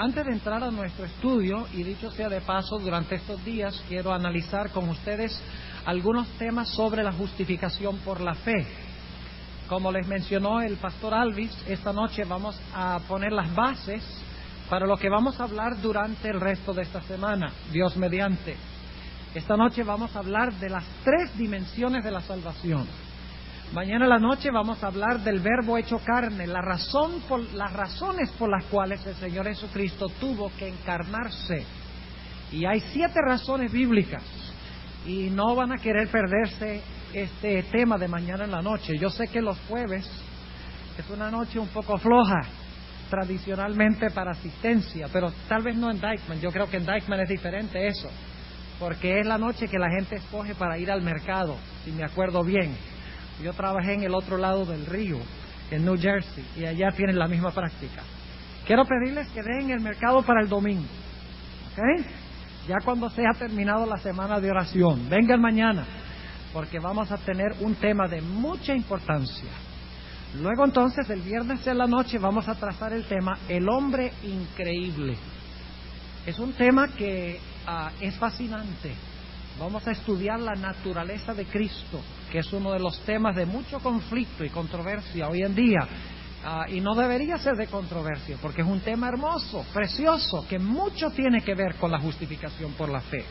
Antes de entrar a nuestro estudio, y dicho sea de paso, durante estos días quiero analizar con ustedes algunos temas sobre la justificación por la fe. Como les mencionó el pastor Alvis, esta noche vamos a poner las bases para lo que vamos a hablar durante el resto de esta semana, Dios mediante. Esta noche vamos a hablar de las 3 dimensiones de la salvación. Mañana en la noche vamos a hablar del Verbo hecho carne, las razones por las cuales el Señor Jesucristo tuvo que encarnarse. Y hay 7 razones bíblicas, y no van a querer perderse este tema de mañana en la noche. Yo sé que los jueves es una noche un poco floja tradicionalmente para asistencia, pero tal vez no en Dykeman. Yo creo que en Dykeman es diferente eso, porque es la noche que la gente escoge para ir al mercado, si me acuerdo bien. Yo trabajé en el otro lado del río, en New Jersey, y allá tienen la misma práctica. Quiero pedirles que den el mercado para el domingo, ¿ok? Ya cuando se ha terminado la semana de oración, vengan mañana, porque vamos a tener un tema de mucha importancia. Luego entonces, el viernes en la noche, vamos a trazar el tema El hombre increíble. Es un tema que es fascinante. Vamos a estudiar la naturaleza de Cristo, que es uno de los temas de mucho conflicto y controversia hoy en día. Y no debería ser de controversia, porque es un tema hermoso, precioso, que mucho tiene que ver con la justificación por la fe.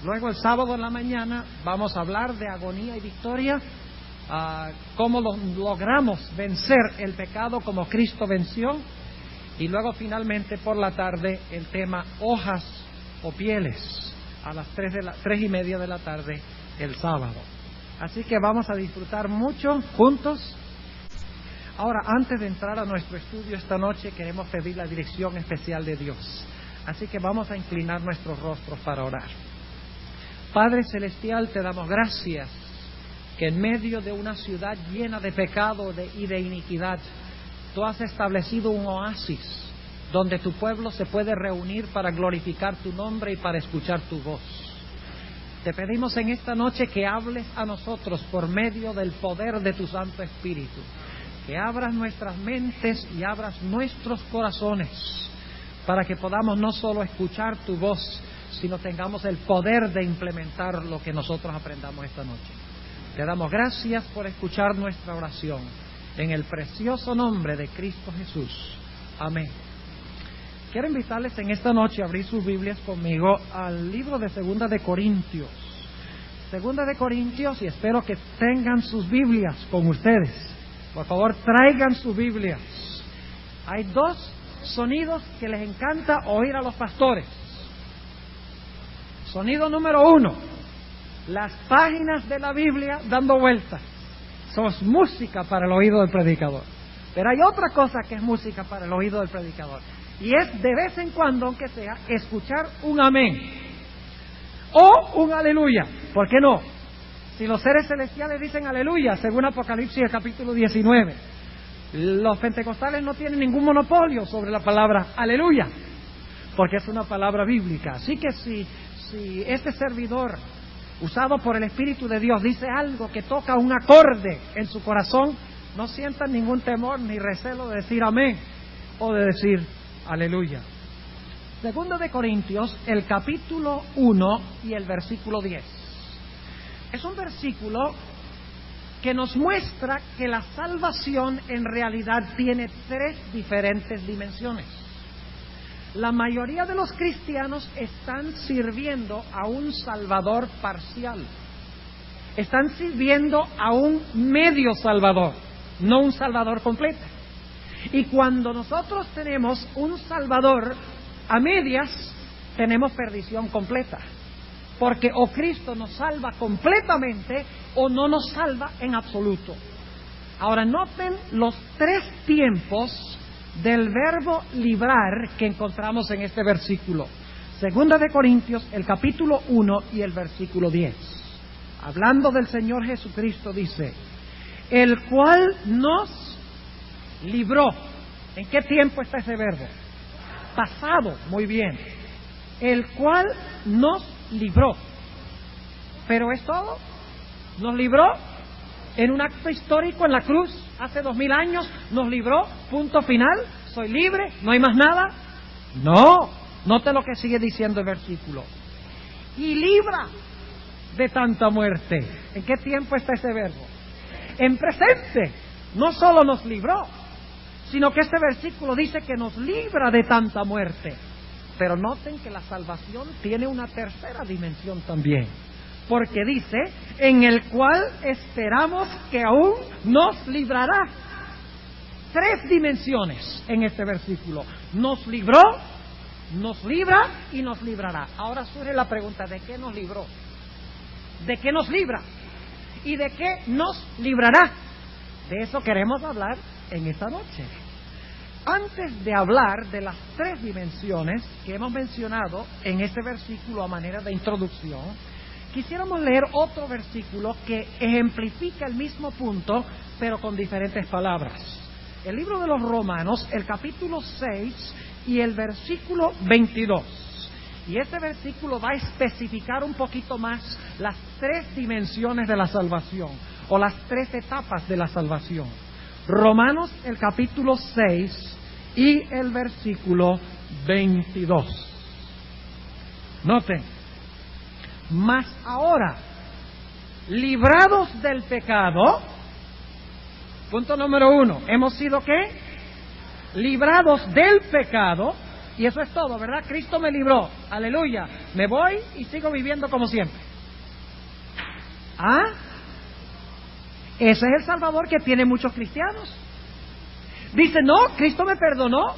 Luego el sábado en la mañana vamos a hablar de agonía y victoria, cómo logramos vencer el pecado como Cristo venció. Y luego finalmente por la tarde el tema hojas o pieles, a las 3:30 de la tarde el sábado. Así que vamos a disfrutar mucho juntos. Ahora, antes de entrar a nuestro estudio esta noche, queremos pedir la dirección especial de Dios. Así que vamos a inclinar nuestros rostros para orar. Padre Celestial, te damos gracias que en medio de una ciudad llena de pecado y de iniquidad, tú has establecido un oasis donde tu pueblo se puede reunir para glorificar tu nombre y para escuchar tu voz. Te pedimos en esta noche que hables a nosotros por medio del poder de tu Santo Espíritu, que abras nuestras mentes y abras nuestros corazones para que podamos no solo escuchar tu voz, sino tengamos el poder de implementar lo que nosotros aprendamos esta noche. Te damos gracias por escuchar nuestra oración, en el precioso nombre de Cristo Jesús. Amén. Quiero invitarles en esta noche a abrir sus Biblias conmigo al libro de Segunda de Corintios. Segunda de Corintios, y espero que tengan sus Biblias con ustedes. Por favor, traigan sus Biblias. Hay 2 sonidos que les encanta oír a los pastores. Sonido número 1, las páginas de la Biblia dando vueltas. Eso es música para el oído del predicador. Pero hay otra cosa que es música para el oído del predicador, y es de vez en cuando, aunque sea, escuchar un amén o un aleluya. ¿Por qué no? Si los seres celestiales dicen aleluya, según Apocalipsis capítulo 19, los pentecostales no tienen ningún monopolio sobre la palabra aleluya, porque es una palabra bíblica. Así que si este servidor, usado por el Espíritu de Dios, dice algo que toca un acorde en su corazón, no sientan ningún temor ni recelo de decir amén o de decir aleluya. Segunda de Corintios, el capítulo 1 y el versículo 10. Es un versículo que nos muestra que la salvación en realidad tiene 3 diferentes dimensiones. La mayoría de los cristianos están sirviendo a un Salvador parcial. Están sirviendo a un medio Salvador, no un Salvador completo. Y cuando nosotros tenemos un Salvador a medias, tenemos perdición completa. Porque o Cristo nos salva completamente o no nos salva en absoluto. Ahora noten los 3 tiempos del verbo librar que encontramos en este versículo. Segunda de Corintios, el capítulo 1 y el versículo 10. Hablando del Señor Jesucristo, dice: el cual nos libró. ¿En qué tiempo está ese verbo? Pasado, muy bien. El cual nos libró. ¿Pero es todo? ¿Nos libró? En un acto histórico en la cruz, hace 2000 años, nos libró, punto final, soy libre, no hay más nada. No, note lo que sigue diciendo el versículo. Y libra de tanta muerte. ¿En qué tiempo está ese verbo? En presente. No solo nos libró, sino que este versículo dice que nos libra de tanta muerte. Pero noten que la salvación tiene una tercera dimensión también, porque dice, en el cual esperamos que aún nos librará. Tres dimensiones en este versículo. Nos libró, nos libra y nos librará. Ahora surge la pregunta, ¿de qué nos libró? ¿De qué nos libra? ¿Y de qué nos librará? De eso queremos hablar en esta noche. Antes de hablar de las tres dimensiones que hemos mencionado en este versículo a manera de introducción, quisiéramos leer otro versículo que ejemplifica el mismo punto, pero con diferentes palabras. El libro de los Romanos, el capítulo 6 y el versículo 22. Y este versículo va a especificar un poquito más las tres dimensiones de la salvación, o las tres etapas de la salvación. Romanos, el capítulo 6 y el versículo 22. Noten, mas ahora, librados del pecado, punto número 1, hemos sido ¿qué? Librados del pecado, y eso es todo, ¿verdad? Cristo me libró, aleluya, me voy y sigo viviendo como siempre. ¿Ah? Ese es el Salvador que tienen muchos cristianos. Dice, no, Cristo me perdonó,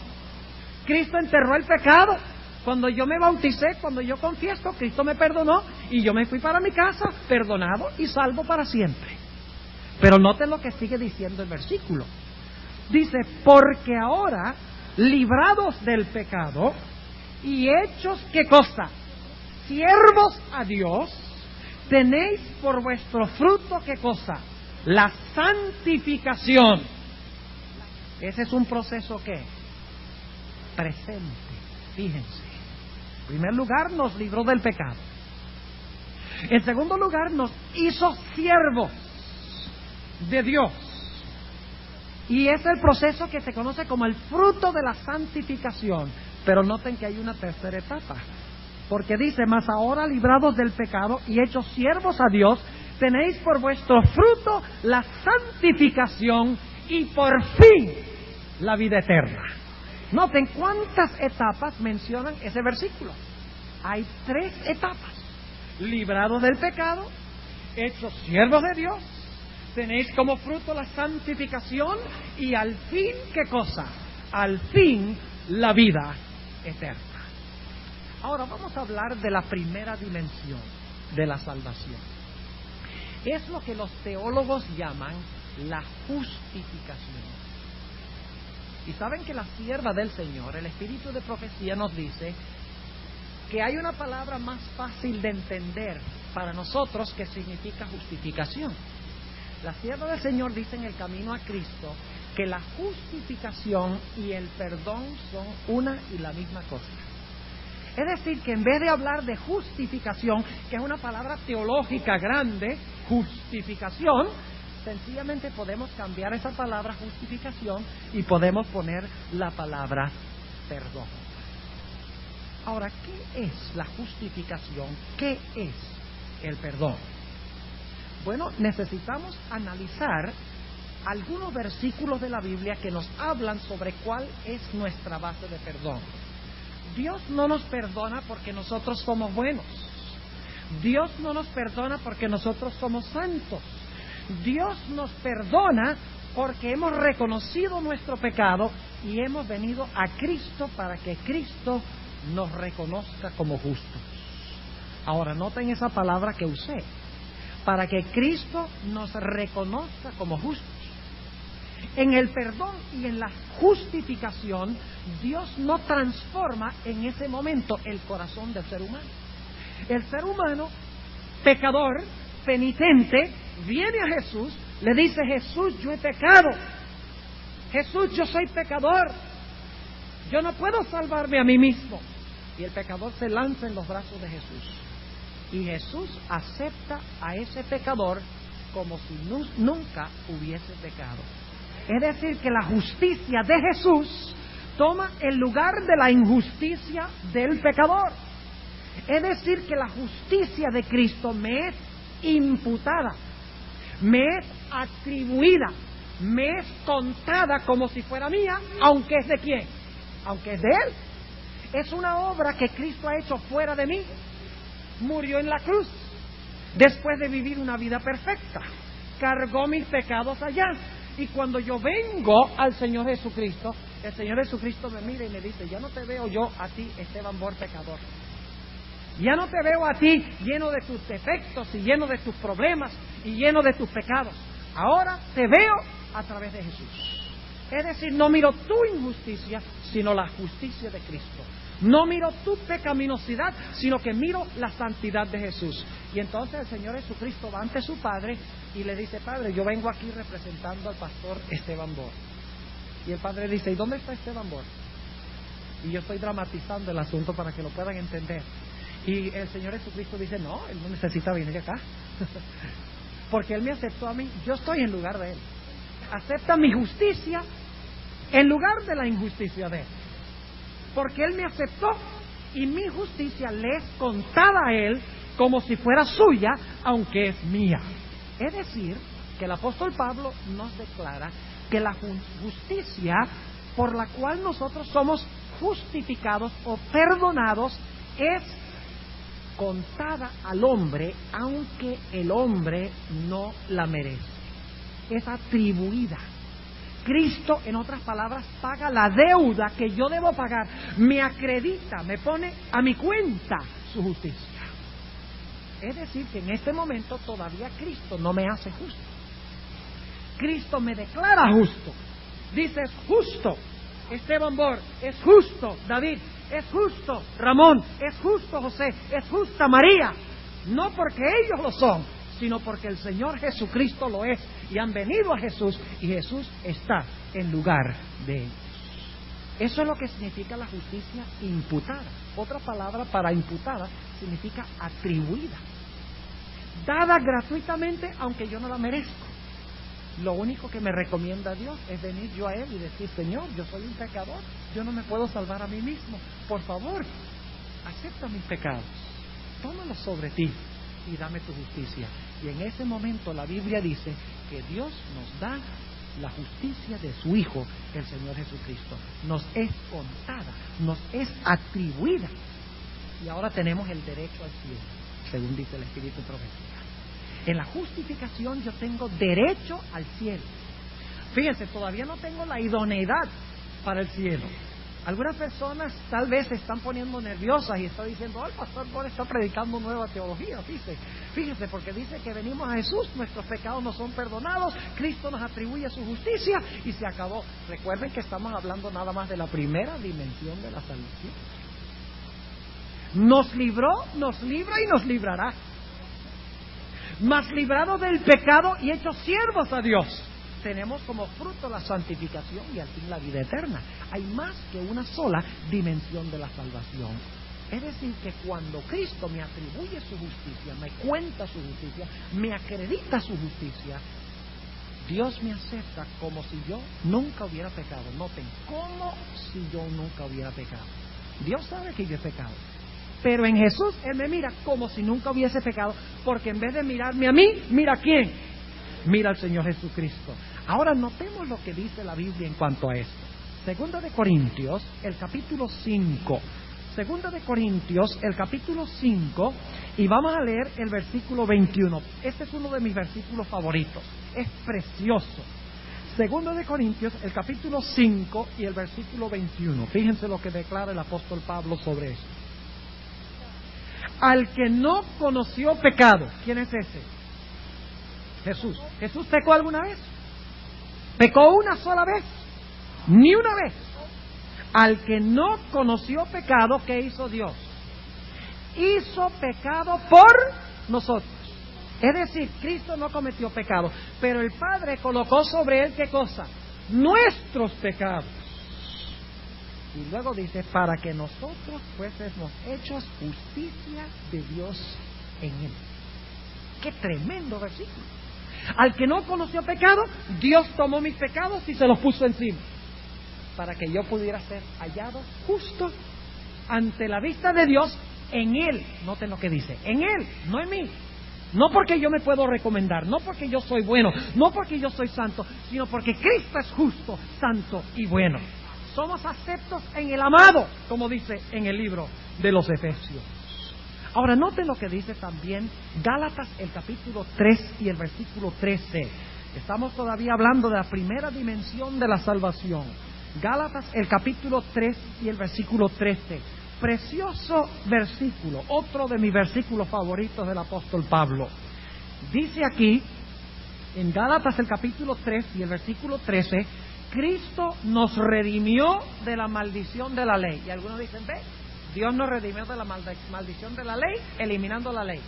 Cristo enterró el pecado. Cuando yo me bauticé, cuando yo confieso, Cristo me perdonó y yo me fui para mi casa, perdonado y salvo para siempre. Pero noten lo que sigue diciendo el versículo. Dice, porque ahora, librados del pecado y hechos, ¿qué cosa? Siervos a Dios, tenéis por vuestro fruto, ¿qué cosa? La santificación. Ese es un proceso ¿qué? Presente. Fíjense. En primer lugar, nos libró del pecado. En segundo lugar, nos hizo siervos de Dios. Y es el proceso que se conoce como el fruto de la santificación. Pero noten que hay una tercera etapa. Porque dice, mas ahora librados del pecado y hechos siervos a Dios, tenéis por vuestro fruto la santificación y por fin la vida eterna. Noten cuántas etapas mencionan ese versículo. Hay tres etapas. Librados del pecado, hechos siervos de Dios, tenéis como fruto la santificación y al fin, ¿qué cosa? Al fin la vida eterna. Ahora vamos a hablar de la primera dimensión de la salvación. Es lo que los teólogos llaman la justificación. Y saben que la sierva del Señor, el espíritu de profecía, nos dice que hay una palabra más fácil de entender para nosotros que significa justificación. La sierva del Señor dice en el camino a Cristo que la justificación y el perdón son una y la misma cosa. Es decir, que en vez de hablar de justificación, que es una palabra teológica grande, justificación, sencillamente podemos cambiar esa palabra justificación y podemos poner la palabra perdón. Ahora, ¿qué es la justificación? ¿Qué es el perdón? Bueno, necesitamos analizar algunos versículos de la Biblia que nos hablan sobre cuál es nuestra base de perdón. Dios no nos perdona porque nosotros somos buenos. Dios no nos perdona porque nosotros somos santos. Dios nos perdona porque hemos reconocido nuestro pecado y hemos venido a Cristo para que Cristo nos reconozca como justos. Ahora, noten esa palabra que usé. Para que Cristo nos reconozca como justos. En el perdón y en la justificación, Dios no transforma en ese momento el corazón del ser humano. El ser humano, pecador, penitente, viene a Jesús, le dice, Jesús, yo he pecado. Jesús, yo soy pecador. Yo no puedo salvarme a mí mismo. Y el pecador se lanza en los brazos de Jesús. Y Jesús acepta a ese pecador como si nunca hubiese pecado. Es decir, que la justicia de Jesús toma el lugar de la injusticia del pecador. Es decir, que la justicia de Cristo me es imputada, me es atribuida, me es contada como si fuera mía, aunque es de quién, aunque es de Él. Es una obra que Cristo ha hecho fuera de mí. Murió en la cruz, después de vivir una vida perfecta, cargó mis pecados allá. Y cuando yo vengo al Señor Jesucristo, el Señor Jesucristo me mira y me dice: ya no te veo yo a ti, Esteban Bor, pecador. Ya no te veo a ti lleno de tus defectos y lleno de tus problemas y lleno de tus pecados. Ahora te veo a través de Jesús. Es decir, no miro tu injusticia, sino la justicia de Cristo. No miro tu pecaminosidad, sino que miro la santidad de Jesús. Y entonces el Señor Jesucristo va ante su Padre y le dice: Padre, yo vengo aquí representando al pastor Esteban Bor. Y el Padre dice: ¿y dónde está Esteban Bor? Y yo estoy dramatizando el asunto para que lo puedan entender. Y el Señor Jesucristo dice: no, Él no necesita venir acá. Porque Él me aceptó a mí, yo estoy en lugar de Él. Acepta mi justicia en lugar de la injusticia de Él. Porque Él me aceptó y mi justicia le es contada a Él como si fuera suya, aunque es mía. Es decir, que el apóstol Pablo nos declara que la justicia por la cual nosotros somos justificados o perdonados es contada al hombre, aunque el hombre no la merece. Es atribuida. Cristo, en otras palabras, paga la deuda que yo debo pagar, me acredita, me pone a mi cuenta su justicia. Es decir, que en este momento todavía Cristo no me hace justo. Cristo me declara justo. Dice: es justo Esteban Bor, es justo David, es justo Ramón, es justo José, es justa María. No porque ellos lo son, sino porque el Señor Jesucristo lo es, y han venido a Jesús, y Jesús está en lugar de ellos. Eso es lo que significa la justicia imputada. Otra palabra para imputada significa atribuida, dada gratuitamente, aunque yo no la merezco. Lo único que me recomienda Dios es venir yo a Él y decir: Señor, yo soy un pecador, yo no me puedo salvar a mí mismo, por favor, acepta mis pecados, tómalos sobre ti y dame tu justicia. Y en ese momento la Biblia dice que Dios nos da la justicia de su Hijo, el Señor Jesucristo. Nos es contada, nos es atribuida, y ahora tenemos el derecho al cielo, según dice el Espíritu Profética. En la justificación yo tengo derecho al cielo. Fíjense, todavía no tengo la idoneidad para el cielo. Algunas personas tal vez se están poniendo nerviosas y están diciendo: el pastor Bor está predicando nueva teología. Fíjense, porque dice que venimos a Jesús, nuestros pecados nos son perdonados, Cristo nos atribuye su justicia y se acabó. Recuerden que estamos hablando nada más de la primera dimensión de la salvación. Nos libró, nos libra y nos librará. Mas librados del pecado y hechos siervos a Dios, tenemos como fruto la santificación y al fin la vida eterna. Hay más que una sola dimensión de la salvación. Es decir, que cuando Cristo me atribuye su justicia, me cuenta su justicia, me acredita su justicia, Dios me acepta como si yo nunca hubiera pecado. Noten, como si yo nunca hubiera pecado. Dios sabe que yo he pecado, pero en Jesús Él me mira como si nunca hubiese pecado, porque en vez de mirarme a mí, mira a quién, mira al Señor Jesucristo. Ahora notemos lo que dice la Biblia en cuanto a esto. Segunda de Corintios, el capítulo 5. Segunda de Corintios, el capítulo 5, y vamos a leer el versículo 21. Este es uno de mis versículos favoritos, es precioso. Segunda de Corintios, el capítulo 5 y el versículo 21. Fíjense lo que declara el apóstol Pablo sobre eso. Al que no conoció pecado, ¿quién es ese? Jesús. ¿Jesús pecó alguna vez? ¿Pecó una sola vez? Ni una vez. Al que no conoció pecado, ¿qué hizo Dios? Hizo pecado por nosotros. Es decir, Cristo no cometió pecado, pero el Padre colocó sobre Él, ¿qué cosa? Nuestros pecados. Y luego dice: para que nosotros fuésemos hechos justicia de Dios en Él. ¡Qué tremendo versículo! Al que no conoció pecado, Dios tomó mis pecados y se los puso encima. para que yo pudiera ser hallado justo ante la vista de Dios en Él. Noten lo que dice, en Él, no en mí. No porque yo me puedo recomendar, no porque yo soy bueno, no porque yo soy santo, sino porque Cristo es justo, santo y bueno. Somos aceptos en el amado, como dice en el libro de los Efesios. Ahora, noten lo que dice también Gálatas, el capítulo 3 y el versículo 13. Estamos todavía hablando de la primera dimensión de la salvación. Gálatas, el capítulo 3 y el versículo 13. Precioso versículo, otro de mis versículos favoritos del apóstol Pablo. Dice aquí, en Gálatas, el capítulo 3 y el versículo 13, Cristo nos redimió de la maldición de la ley. Y algunos dicen, ve, Dios nos redimió de la maldición de la ley, eliminando la ley.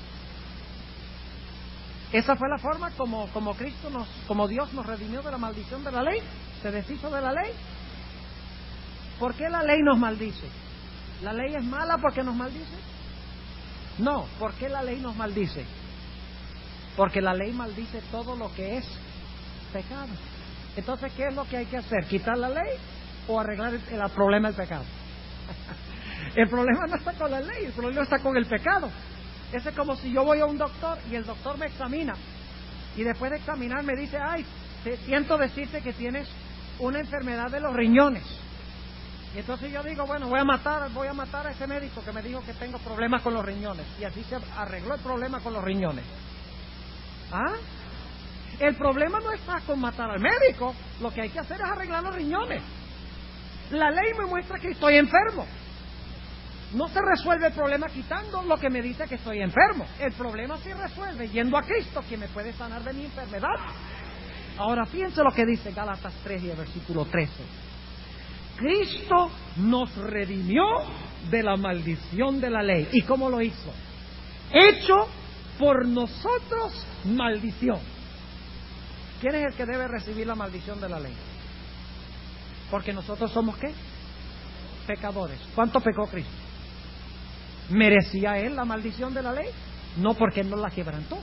Esa fue la forma como Dios nos redimió de la maldición de la ley. Se deshizo de la ley. ¿Por qué la ley nos maldice? ¿La ley es mala porque nos maldice? No. ¿Por qué la ley nos maldice? Porque la ley maldice todo lo que es pecado. Entonces, ¿qué es lo que hay que hacer? ¿Quitar la ley o arreglar el problema del pecado? El problema no está con la ley, el problema está con el pecado. Es como si yo voy a un doctor y el doctor me examina y después de examinar me dice, ay, siento decirte que tienes una enfermedad de los riñones. Y entonces yo digo, bueno, voy a matar a ese médico que me dijo que tengo problemas con los riñones. Y así se arregló el problema con los riñones. ¿Ah? El problema no está con matar al médico, lo que hay que hacer es arreglar los riñones. La ley me muestra que estoy enfermo. No se resuelve el problema quitando lo que me dice que estoy enfermo. El problema se resuelve yendo a Cristo, quien me puede sanar de mi enfermedad. Ahora fíjense lo que dice Gálatas 3 y el versículo 13. Cristo nos redimió de la maldición de la ley. ¿Y cómo lo hizo? Hecho por nosotros maldición. ¿Quién es el que debe recibir la maldición de la ley? Porque nosotros somos ¿qué? Pecadores. ¿Cuánto pecó Cristo? ¿Merecía Él la maldición de la ley? No, porque Él no la quebrantó.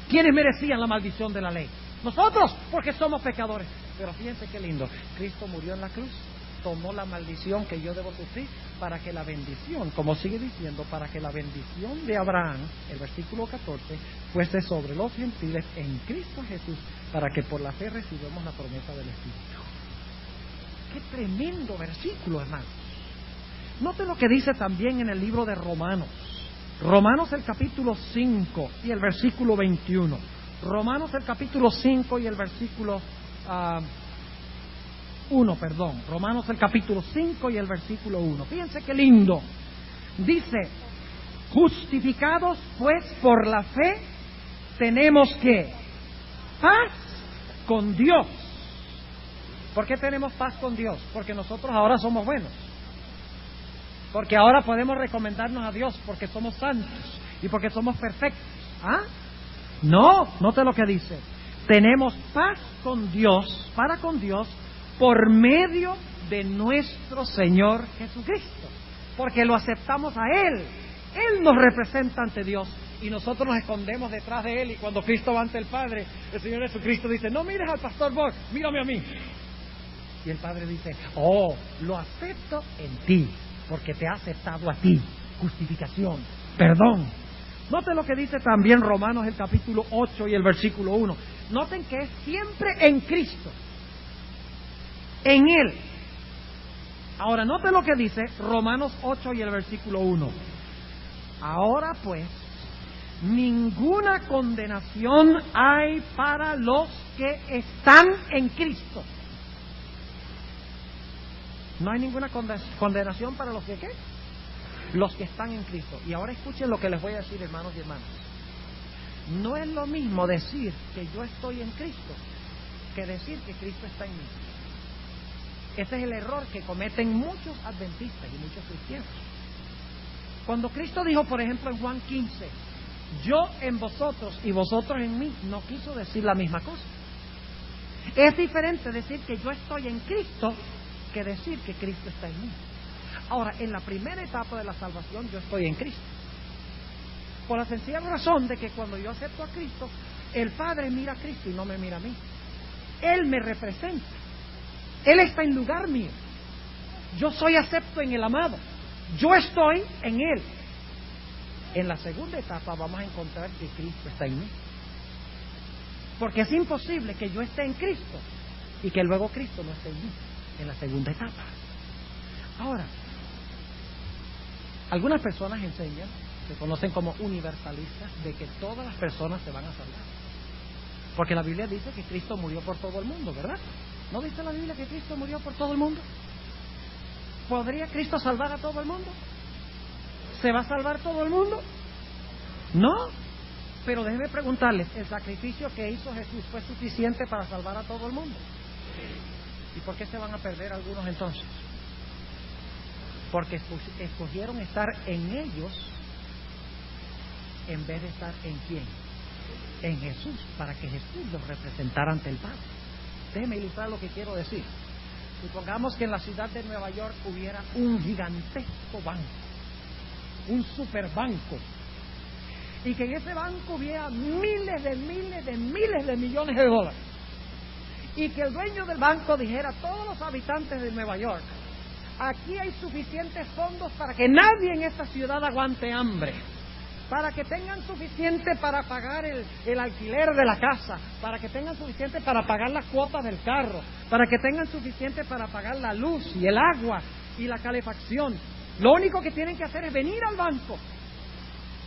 ¿Quiénes merecían la maldición de la ley? Nosotros, porque somos pecadores. Pero fíjense qué lindo. Cristo murió en la cruz, tomó la maldición que yo debo sufrir para que la bendición, como sigue diciendo, para que la bendición de Abraham, el versículo 14, fuese sobre los gentiles en Cristo Jesús, para que por la fe recibamos la promesa del Espíritu. ¡Qué tremendo versículo, hermano! Note lo que dice también en el libro de Romanos. Romanos el capítulo 5 y el versículo 21. Romanos el capítulo 5 y el versículo 1, perdón. Romanos el capítulo 5 y el versículo 1. Fíjense qué lindo. Dice, justificados pues por la fe, tenemos que paz con Dios. ¿Por qué tenemos paz con Dios? Porque nosotros ahora somos buenos. Porque ahora podemos recomendarnos a Dios porque somos santos y porque somos perfectos. ¿Ah? No, note lo que dice. Tenemos paz con Dios, para con Dios, por medio de nuestro Señor Jesucristo. Porque lo aceptamos a Él. Él nos representa ante Dios y nosotros nos escondemos detrás de Él. Y cuando Cristo va ante el Padre, el Señor Jesucristo dice, no mires al pastor Bosch, mírame a mí. Y el Padre dice, oh, lo acepto en ti, porque te ha aceptado a ti. Justificación, perdón. Noten lo que dice también Romanos el capítulo 8 y el versículo 1. Noten que es siempre en Cristo, en Él. Ahora noten lo que dice Romanos 8 y el versículo 1. Ahora pues, ninguna condenación hay para los que están en Cristo. No hay ninguna condenación para los que ¿qué? Los que están en Cristo. Y ahora escuchen lo que les voy a decir, hermanos y hermanas. No es lo mismo decir que yo estoy en Cristo que decir que Cristo está en mí. Ese es el error que cometen muchos adventistas y muchos cristianos. Cuando Cristo dijo, por ejemplo, en Juan 15, yo en vosotros y vosotros en mí, no quiso decir la misma cosa. Es diferente decir que yo estoy en Cristo que decir que Cristo está en mí. Ahora, en la primera etapa de la salvación yo estoy en Cristo, por la sencilla razón de que cuando yo acepto a Cristo, el Padre mira a Cristo y no me mira a mí. Él me representa. Él está en lugar mío. Yo soy acepto en el amado. Yo estoy en Él. En la segunda etapa vamos a encontrar que Cristo está en mí. Porque es imposible que yo esté en Cristo y que luego Cristo no esté en mí. En la segunda etapa. Ahora, algunas personas enseñan, se conocen como universalistas, de que todas las personas se van a salvar. Porque la Biblia dice que Cristo murió por todo el mundo, ¿verdad? ¿No dice la Biblia que Cristo murió por todo el mundo? ¿Podría Cristo salvar a todo el mundo? ¿Se va a salvar todo el mundo? No. Pero déjeme preguntarles, ¿el sacrificio que hizo Jesús fue suficiente para salvar a todo el mundo? ¿Y por qué se van a perder algunos entonces? Porque escogieron estar en ellos en vez de estar en quién, en Jesús, para que Jesús los representara ante el Padre. Déjeme ilustrar lo que quiero decir. Supongamos que en la ciudad de Nueva York hubiera un gigantesco banco, un superbanco, y que en ese banco hubiera miles de millones de dólares, y que el dueño del banco dijera a todos los habitantes de Nueva York: aquí hay suficientes fondos para que nadie en esta ciudad aguante hambre, para que tengan suficiente para pagar el alquiler de la casa, para que tengan suficiente para pagar las cuotas del carro, para que tengan suficiente para pagar la luz y el agua y la calefacción. Lo único que tienen que hacer es venir al banco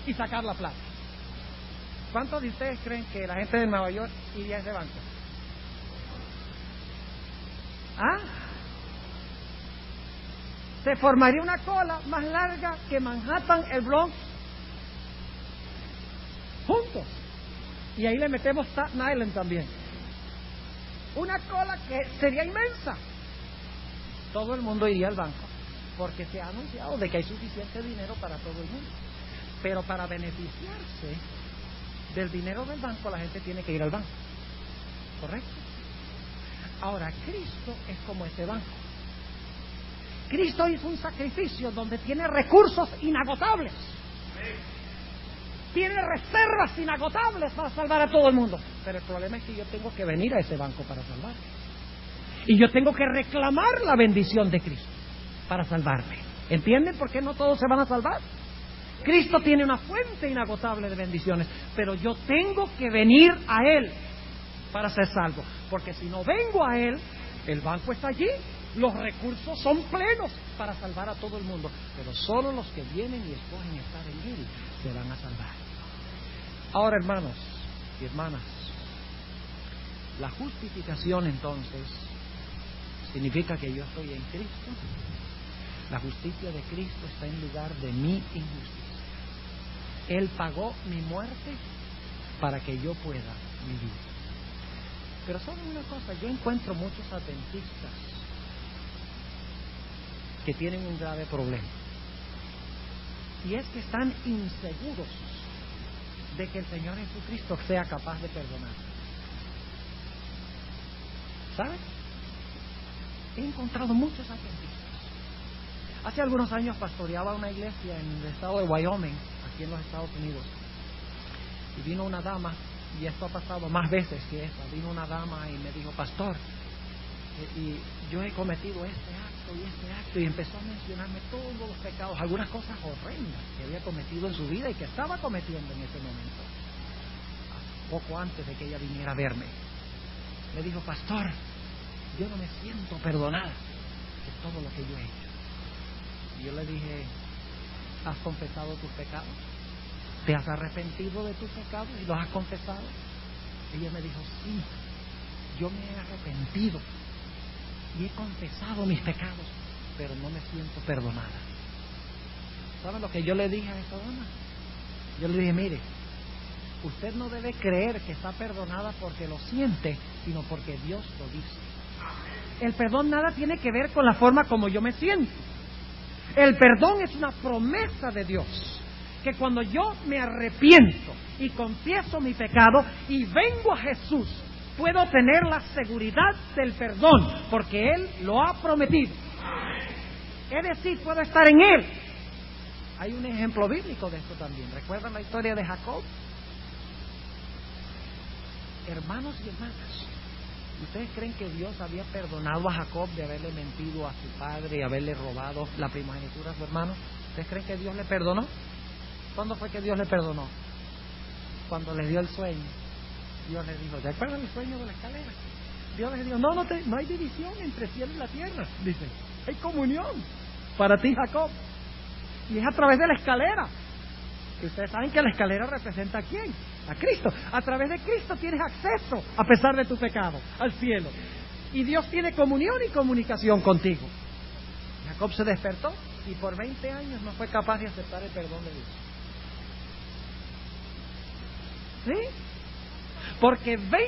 y sacar la plata. ¿Cuántos de ustedes creen que la gente de Nueva York iría a ese banco? ¿Ah? Se formaría una cola más larga que Manhattan, el Bronx, juntos. Y ahí le metemos Staten Island también. Una cola que sería inmensa. Todo el mundo iría al banco, porque se ha anunciado de que hay suficiente dinero para todo el mundo. Pero para beneficiarse del dinero del banco, la gente tiene que ir al banco. ¿Correcto? Ahora, Cristo es como ese banco. Cristo hizo un sacrificio donde tiene recursos inagotables. Tiene reservas inagotables para salvar a todo el mundo. Pero el problema es que yo tengo que venir a ese banco para salvarme. Y yo tengo que reclamar la bendición de Cristo para salvarme. ¿Entienden por qué no todos se van a salvar? Cristo tiene una fuente inagotable de bendiciones, pero yo tengo que venir a Él para ser salvo. Porque si no vengo a Él, el banco está allí, los recursos son plenos para salvar a todo el mundo. Pero solo los que vienen y escogen estar en Él se van a salvar. Ahora, hermanos y hermanas, la justificación entonces significa que yo estoy en Cristo. La justicia de Cristo está en lugar de mi injusticia. Él pagó mi muerte para que yo pueda vivir. Pero ¿saben una cosa? Yo encuentro muchos adventistas que tienen un grave problema. Y es que están inseguros de que el Señor Jesucristo sea capaz de perdonar. ¿Saben? He encontrado muchos adventistas. Hace algunos años pastoreaba una iglesia en el estado de Wyoming, aquí en los Estados Unidos. Y vino una dama, y esto ha pasado más veces que esta. Vino una dama y me dijo: pastor, y yo he cometido este acto, y empezó a mencionarme todos los pecados, algunas cosas horrendas que había cometido en su vida y que estaba cometiendo en ese momento, poco antes de que ella viniera a verme. Me dijo: pastor, yo no me siento perdonada de todo lo que yo he hecho. Y yo le dije: ¿has confesado tus pecados? ¿Te has arrepentido de tus pecados y los has confesado? Ella me dijo: sí, yo me he arrepentido y he confesado mis pecados, pero no me siento perdonada. ¿Saben lo que yo le dije a esa dama? Yo le dije: mire, usted no debe creer que está perdonada porque lo siente, sino porque Dios lo dice. El perdón nada tiene que ver con la forma como yo me siento. El perdón es una promesa de Dios, que cuando yo me arrepiento y confieso mi pecado y vengo a Jesús, puedo tener la seguridad del perdón, porque Él lo ha prometido. Es decir, puedo estar en Él. Hay un ejemplo bíblico de esto también. ¿Recuerdan la historia de Jacob? Hermanos y hermanas, ¿Ustedes creen que Dios había perdonado a Jacob de haberle mentido a su padre y haberle robado la primogenitura a su hermano? ¿Ustedes creen que Dios le perdonó? ¿Cuándo fue que Dios le perdonó? Cuando le dio el sueño. Dios le dijo, ¿te acuerdas del sueño de la escalera? Dios le dijo, no hay división entre cielo y la tierra, dice, hay comunión para ti, Jacob, y es a través de la escalera. Y ustedes saben que la escalera representa ¿a quién? A Cristo. A través de Cristo tienes acceso, a pesar de tu pecado, al cielo. Y Dios tiene comunión y comunicación contigo. Jacob se despertó y por 20 años no fue capaz de aceptar el perdón de Dios. ¿Sí? Porque 20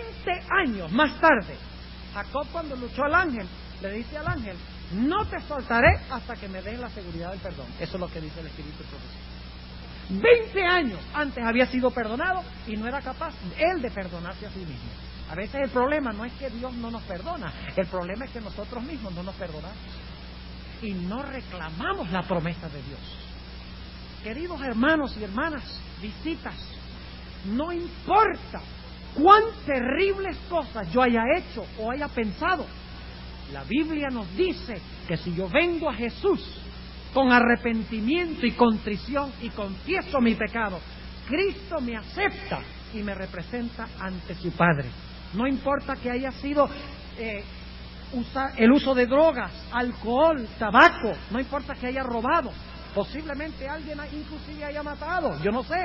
años más tarde, Jacob, cuando luchó al ángel, le dice al ángel, no te soltaré hasta que me des la seguridad del perdón. Eso es lo que dice el Espíritu Profético. 20 años antes había sido perdonado y no era capaz él de perdonarse a sí mismo. A veces el problema no es que Dios no nos perdona, el problema es que nosotros mismos no nos perdonamos y no reclamamos la promesa de Dios. Queridos hermanos y hermanas, visitas, no importa cuán terribles cosas yo haya hecho o haya pensado, la Biblia nos dice que si yo vengo a Jesús con arrepentimiento y contrición y confieso mi pecado, Cristo me acepta y me representa ante su Padre. No importa que haya sido el uso de drogas, alcohol, tabaco, no importa que haya robado, posiblemente alguien inclusive haya matado, yo no sé,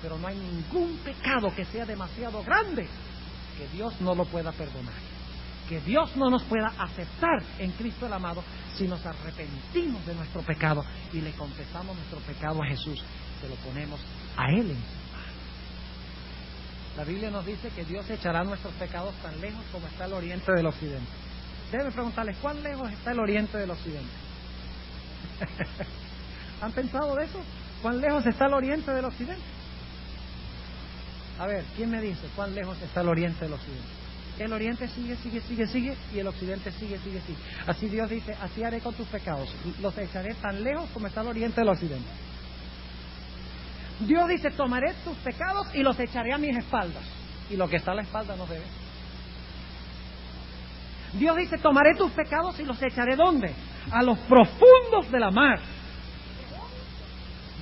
pero no hay ningún pecado que sea demasiado grande que Dios no lo pueda perdonar, que Dios no nos pueda aceptar en Cristo el amado si nos arrepentimos de nuestro pecado y le confesamos nuestro pecado a Jesús, se lo ponemos a Él en su mano. La Biblia nos dice que Dios echará nuestros pecados tan lejos como está el oriente del occidente. Deben preguntarles, ¿cuán lejos está el oriente del occidente? ¿Han pensado de eso? ¿Cuán lejos está el oriente del occidente? A ver, ¿quién me dice cuán lejos está el oriente del occidente? El oriente sigue y el occidente sigue. Así Dios dice, así haré con tus pecados, los echaré tan lejos como está el oriente del occidente. Dios dice, tomaré tus pecados y los echaré a mis espaldas, y lo que está a la espalda no se ve. Dios dice, tomaré tus pecados y los echaré ¿dónde? A los profundos de la mar.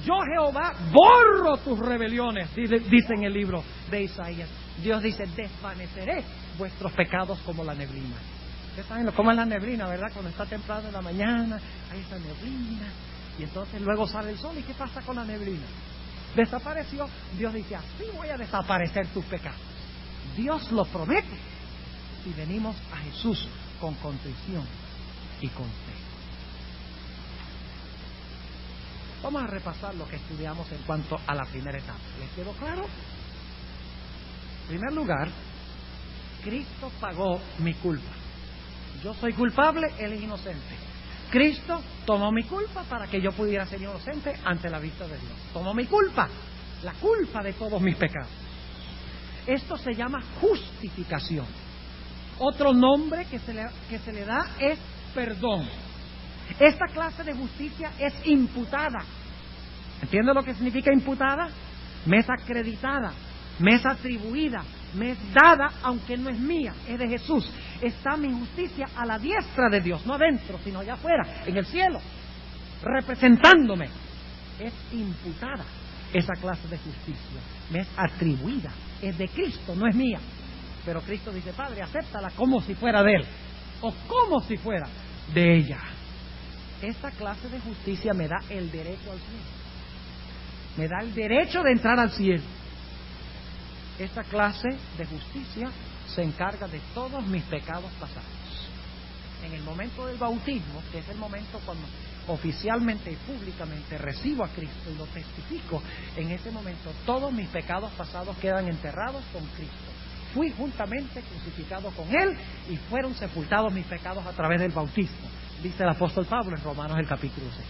Yo, Jehová, borro tus rebeliones, dice en el libro de Isaías. Dios dice, desvaneceré vuestros pecados como la neblina. Ustedes saben cómo es la neblina, ¿verdad? Cuando está temprano en la mañana, hay esa neblina, y entonces luego sale el sol. ¿Y qué pasa con la neblina? Desapareció. Dios dice, así voy a desaparecer tus pecados. Dios lo promete si venimos a Jesús con contrición y con fe. Vamos a repasar lo que estudiamos en cuanto a la primera etapa. ¿Les quedó claro? En primer lugar, Cristo pagó mi culpa. Yo soy culpable, Él es inocente. Cristo tomó mi culpa para que yo pudiera ser inocente ante la vista de Dios. Tomó mi culpa, la culpa de todos mis pecados. Esto se llama justificación. Otro nombre que se le da es perdón. Esta clase de justicia es imputada. ¿Entiendes lo que significa imputada? Me es acreditada, me es atribuida, me es dada, aunque no es mía, es de Jesús. Está mi justicia a la diestra de Dios, no adentro, sino allá afuera, en el cielo, representándome. Es imputada esa clase de justicia, me es atribuida, es de Cristo, no es mía. Pero Cristo dice, Padre, acéptala como si fuera de Él, o como si fuera de ella. Esta clase de justicia me da el derecho al cielo, me da el derecho de entrar al cielo. Esta clase de justicia se encarga de todos mis pecados pasados. En el momento del bautismo, que es el momento cuando oficialmente y públicamente recibo a Cristo y lo testifico, en ese momento todos mis pecados pasados quedan enterrados con Cristo. Fui juntamente crucificado con Él y fueron sepultados mis pecados a través del bautismo, dice el apóstol Pablo en Romanos el capítulo 6.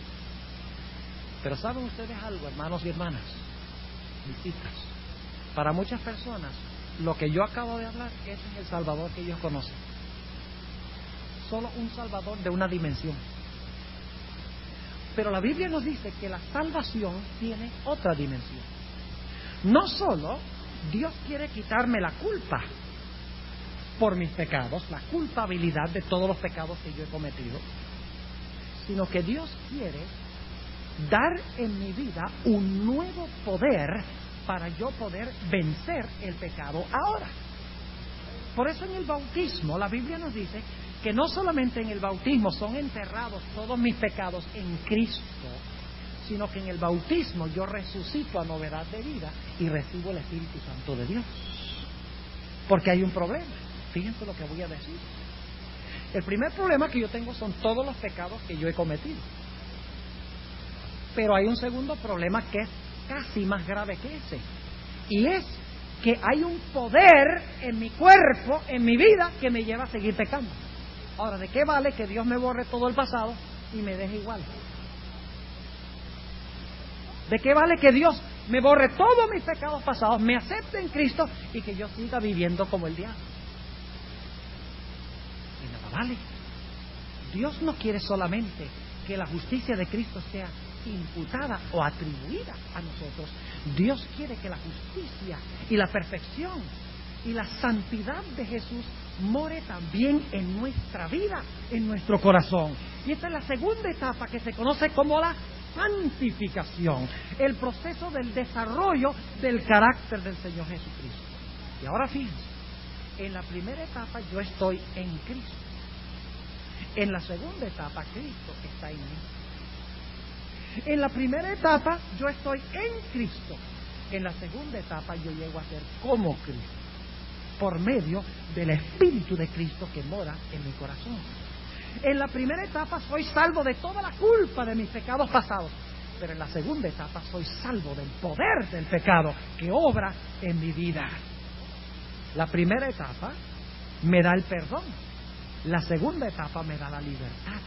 Pero ¿saben ustedes algo, hermanos y hermanas? Visitas. Para muchas personas, lo que yo acabo de hablar, ese es el Salvador que ellos conocen. Solo un Salvador de una dimensión. Pero la Biblia nos dice que la salvación tiene otra dimensión. No solo Dios quiere quitarme la culpa, por mis pecados, la culpabilidad de todos los pecados que yo he cometido, sino que Dios quiere dar en mi vida un nuevo poder para yo poder vencer el pecado ahora. Por eso en el bautismo la Biblia nos dice que no solamente en el bautismo son enterrados todos mis pecados en Cristo, sino que en el bautismo yo resucito a novedad de vida y recibo el Espíritu Santo de Dios. Porque hay un problema. Fíjense lo que voy a decir. El primer problema que yo tengo son todos los pecados que yo he cometido. Pero hay un segundo problema que es casi más grave que ese. Y es que hay un poder en mi cuerpo, en mi vida, que me lleva a seguir pecando. Ahora, ¿de qué vale que Dios me borre todo el pasado y me deje igual? ¿De qué vale que Dios me borre todos mis pecados pasados, me acepte en Cristo y que yo siga viviendo como el diablo? Y nada vale. Dios no quiere solamente que la justicia de Cristo sea imputada o atribuida a nosotros. Dios quiere que la justicia y la perfección y la santidad de Jesús more también en nuestra vida, en nuestro corazón. Y esta es la segunda etapa que se conoce como la santificación, el proceso del desarrollo del carácter del Señor Jesucristo. Y ahora fíjense, en la primera etapa yo estoy en Cristo. En la segunda etapa Cristo está en mí. En la primera etapa yo estoy en Cristo. En la segunda etapa yo llego a ser como Cristo, por medio del Espíritu de Cristo que mora en mi corazón. En la primera etapa soy salvo de toda la culpa de mis pecados pasados, pero en la segunda etapa soy salvo del poder del pecado que obra en mi vida. La primera etapa me da el perdón, la segunda etapa me da la libertad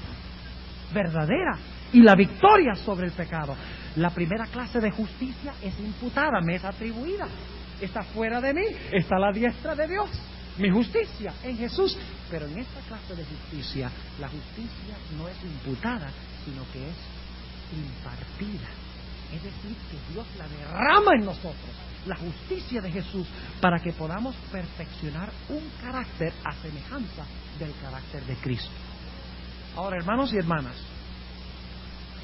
verdadera y la victoria sobre el pecado. La primera clase de justicia es imputada, me es atribuida, está fuera de mí, está a la diestra de Dios, mi justicia en Jesús. Pero en esta clase de justicia, la justicia no es imputada, sino que es impartida. Es decir, que Dios la derrama en nosotros, la justicia de Jesús, para que podamos perfeccionar un carácter a semejanza del carácter de Cristo. Ahora, hermanos y hermanas,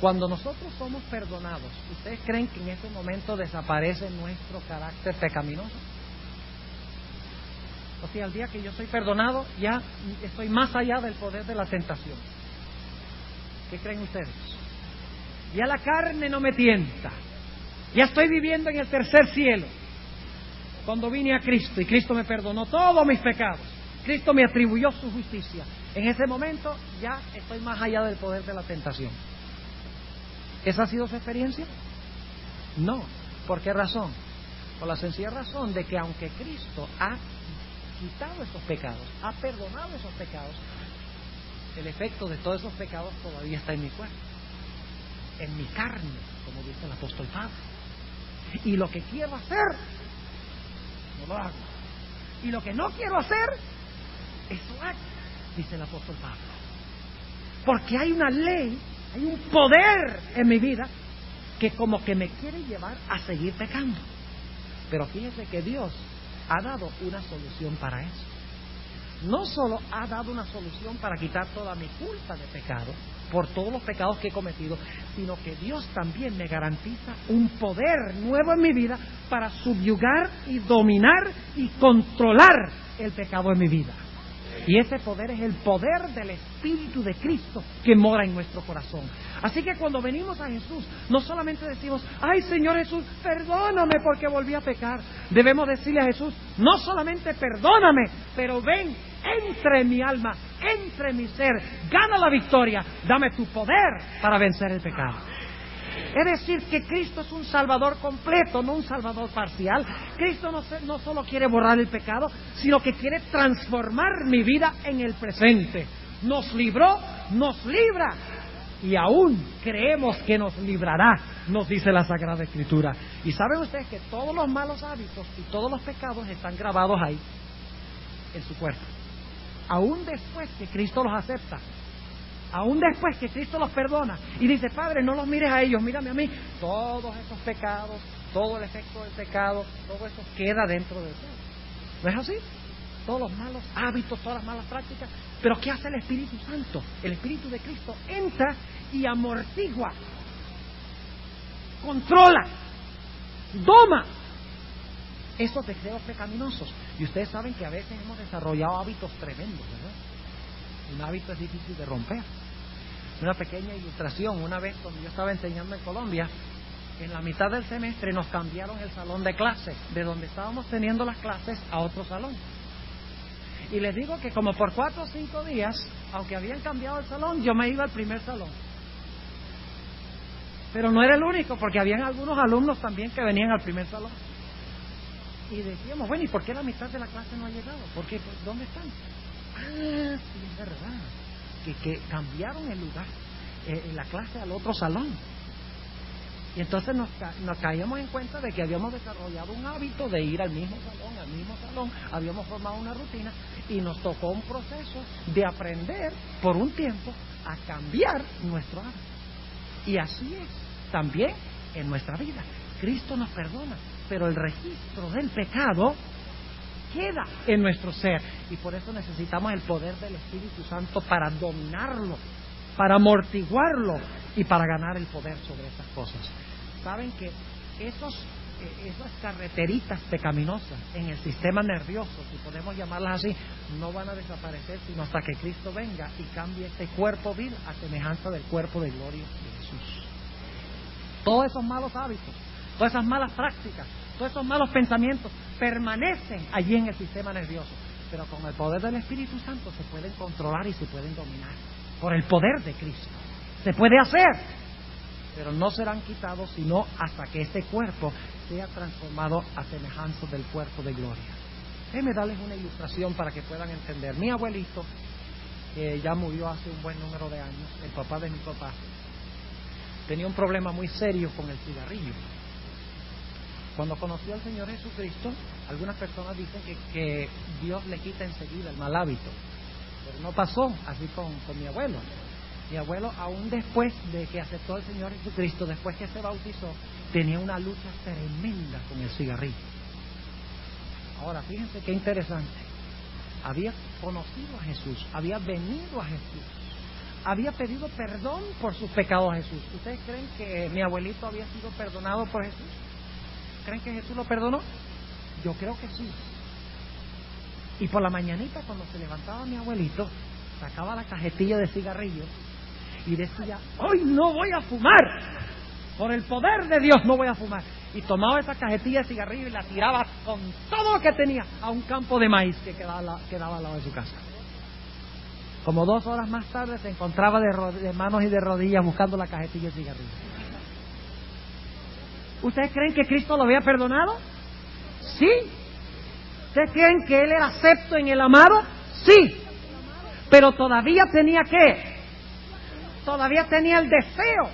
cuando nosotros somos perdonados, ¿ustedes creen que en ese momento desaparece nuestro carácter pecaminoso? O sea, el día que yo soy perdonado, ya estoy más allá del poder de la tentación. ¿Qué creen ustedes? Ya la carne no me tienta. Ya estoy viviendo en el tercer cielo. Cuando vine a Cristo y Cristo me perdonó todos mis pecados, Cristo me atribuyó su justicia. En ese momento ya estoy más allá del poder de la tentación. ¿Esa ha sido su experiencia? No. ¿Por qué razón? Por la sencilla razón de que aunque Cristo ha quitado esos pecados, ha perdonado esos pecados, el efecto de todos esos pecados todavía está en mi cuerpo, en mi carne, como dice el apóstol Pablo. Y lo que quiero hacer, no lo hago. Y lo que no quiero hacer, eso hago, dice el apóstol Pablo. Porque hay una ley, hay un poder en mi vida que como que me quiere llevar a seguir pecando. Pero fíjense que Dios ha dado una solución para eso. No solo ha dado una solución para quitar toda mi culpa de pecado, por todos los pecados que he cometido, sino que Dios también me garantiza un poder nuevo en mi vida para subyugar y dominar y controlar el pecado en mi vida. Y ese poder es el poder del Espíritu de Cristo que mora en nuestro corazón. Así que cuando venimos a Jesús, no solamente decimos, ay Señor Jesús, perdóname porque volví a pecar. Debemos decirle a Jesús, no solamente perdóname, pero ven, entre mi alma, entre mi ser, gana la victoria, dame tu poder para vencer el pecado. Es decir, que Cristo es un Salvador completo, no un Salvador parcial. Cristo no solo quiere borrar el pecado, sino que quiere transformar mi vida en el presente. Nos libró, nos libra y aún creemos que nos librará, nos dice la Sagrada Escritura. Y saben ustedes que todos los malos hábitos y todos los pecados están grabados ahí, en su cuerpo. Aún después que Cristo los acepta, aún después que Cristo los perdona y dice, Padre, no los mires a ellos, mírame a mí, todos esos pecados, todo el efecto del pecado, todo eso queda dentro de usted. ¿No es así? todos los malos hábitos, todas las malas prácticas. Pero ¿qué hace el Espíritu Santo? El Espíritu de Cristo entra y amortigua, controla, doma esos deseos pecaminosos. Y ustedes saben que a veces hemos desarrollado hábitos tremendos, ¿verdad? Un hábito es difícil de romper. Una pequeña ilustración: una vez cuando yo estaba enseñando en Colombia, en la mitad del semestre nos cambiaron el salón de clases, de donde estábamos teniendo las clases a otro salón. Y les digo que como por 4 o 5 días, aunque habían cambiado el salón, yo me iba al primer salón. Pero no era el único, porque habían algunos alumnos también que venían al primer salón. Y decíamos, bueno, ¿y por qué la mitad de la clase no ha llegado? ¿Por qué? ¿Dónde están? Ah, sí, es verdad, que cambiaron el lugar, la clase al otro salón. Y entonces nos caíamos en cuenta de que habíamos desarrollado un hábito de ir al mismo salón, habíamos formado una rutina, y nos tocó un proceso de aprender por un tiempo a cambiar nuestro hábito. Y así es también en nuestra vida. Cristo nos perdona, pero el registro del pecado queda en nuestro ser, y por eso necesitamos el poder del Espíritu Santo para dominarlo, para amortiguarlo y para ganar el poder sobre esas cosas. Saben que esas carreteritas pecaminosas en el sistema nervioso, si podemos llamarlas así, no van a desaparecer sino hasta que Cristo venga y cambie este cuerpo vil a semejanza del cuerpo de gloria de Jesús. Todos esos malos hábitos, todas esas malas prácticas, todos esos malos pensamientos permanecen allí en el sistema nervioso, pero con el poder del Espíritu Santo se pueden controlar y se pueden dominar por el poder de Cristo. Se puede hacer, pero no serán quitados sino hasta que este cuerpo sea transformado a semejanza del cuerpo de gloria. Déjenme darles una ilustración para que puedan entender. Mi abuelito, que ya murió hace un buen número de años, el papá de mi papá, tenía un problema muy serio con el cigarrillo. Cuando conoció al Señor Jesucristo, algunas personas dicen que Dios le quita enseguida el mal hábito, pero no pasó así con mi abuelo. Mi abuelo, aún después de que aceptó al Señor Jesucristo, después que se bautizó, tenía una lucha tremenda con el cigarrillo. Ahora, fíjense qué interesante. Había conocido a Jesús, había venido a Jesús, había pedido perdón por sus pecados a Jesús. ¿Ustedes creen que mi abuelito había sido perdonado por Jesús? ¿Creen que Jesús lo perdonó? Yo creo que sí. Y por la mañanita, cuando se levantaba mi abuelito, sacaba la cajetilla de cigarrillos y decía, hoy no voy a fumar, por el poder de Dios no voy a fumar. Y tomaba esa cajetilla de cigarrillos y la tiraba con todo lo que tenía a un campo de maíz que quedaba al lado de su casa. Como 2 horas más tarde se encontraba de manos y de rodillas buscando la cajetilla de cigarrillos. ¿Ustedes creen que Cristo lo había perdonado? Sí. ¿Ustedes creen que Él era acepto en el amado? Sí. Pero todavía tenía ¿qué? Todavía tenía el deseo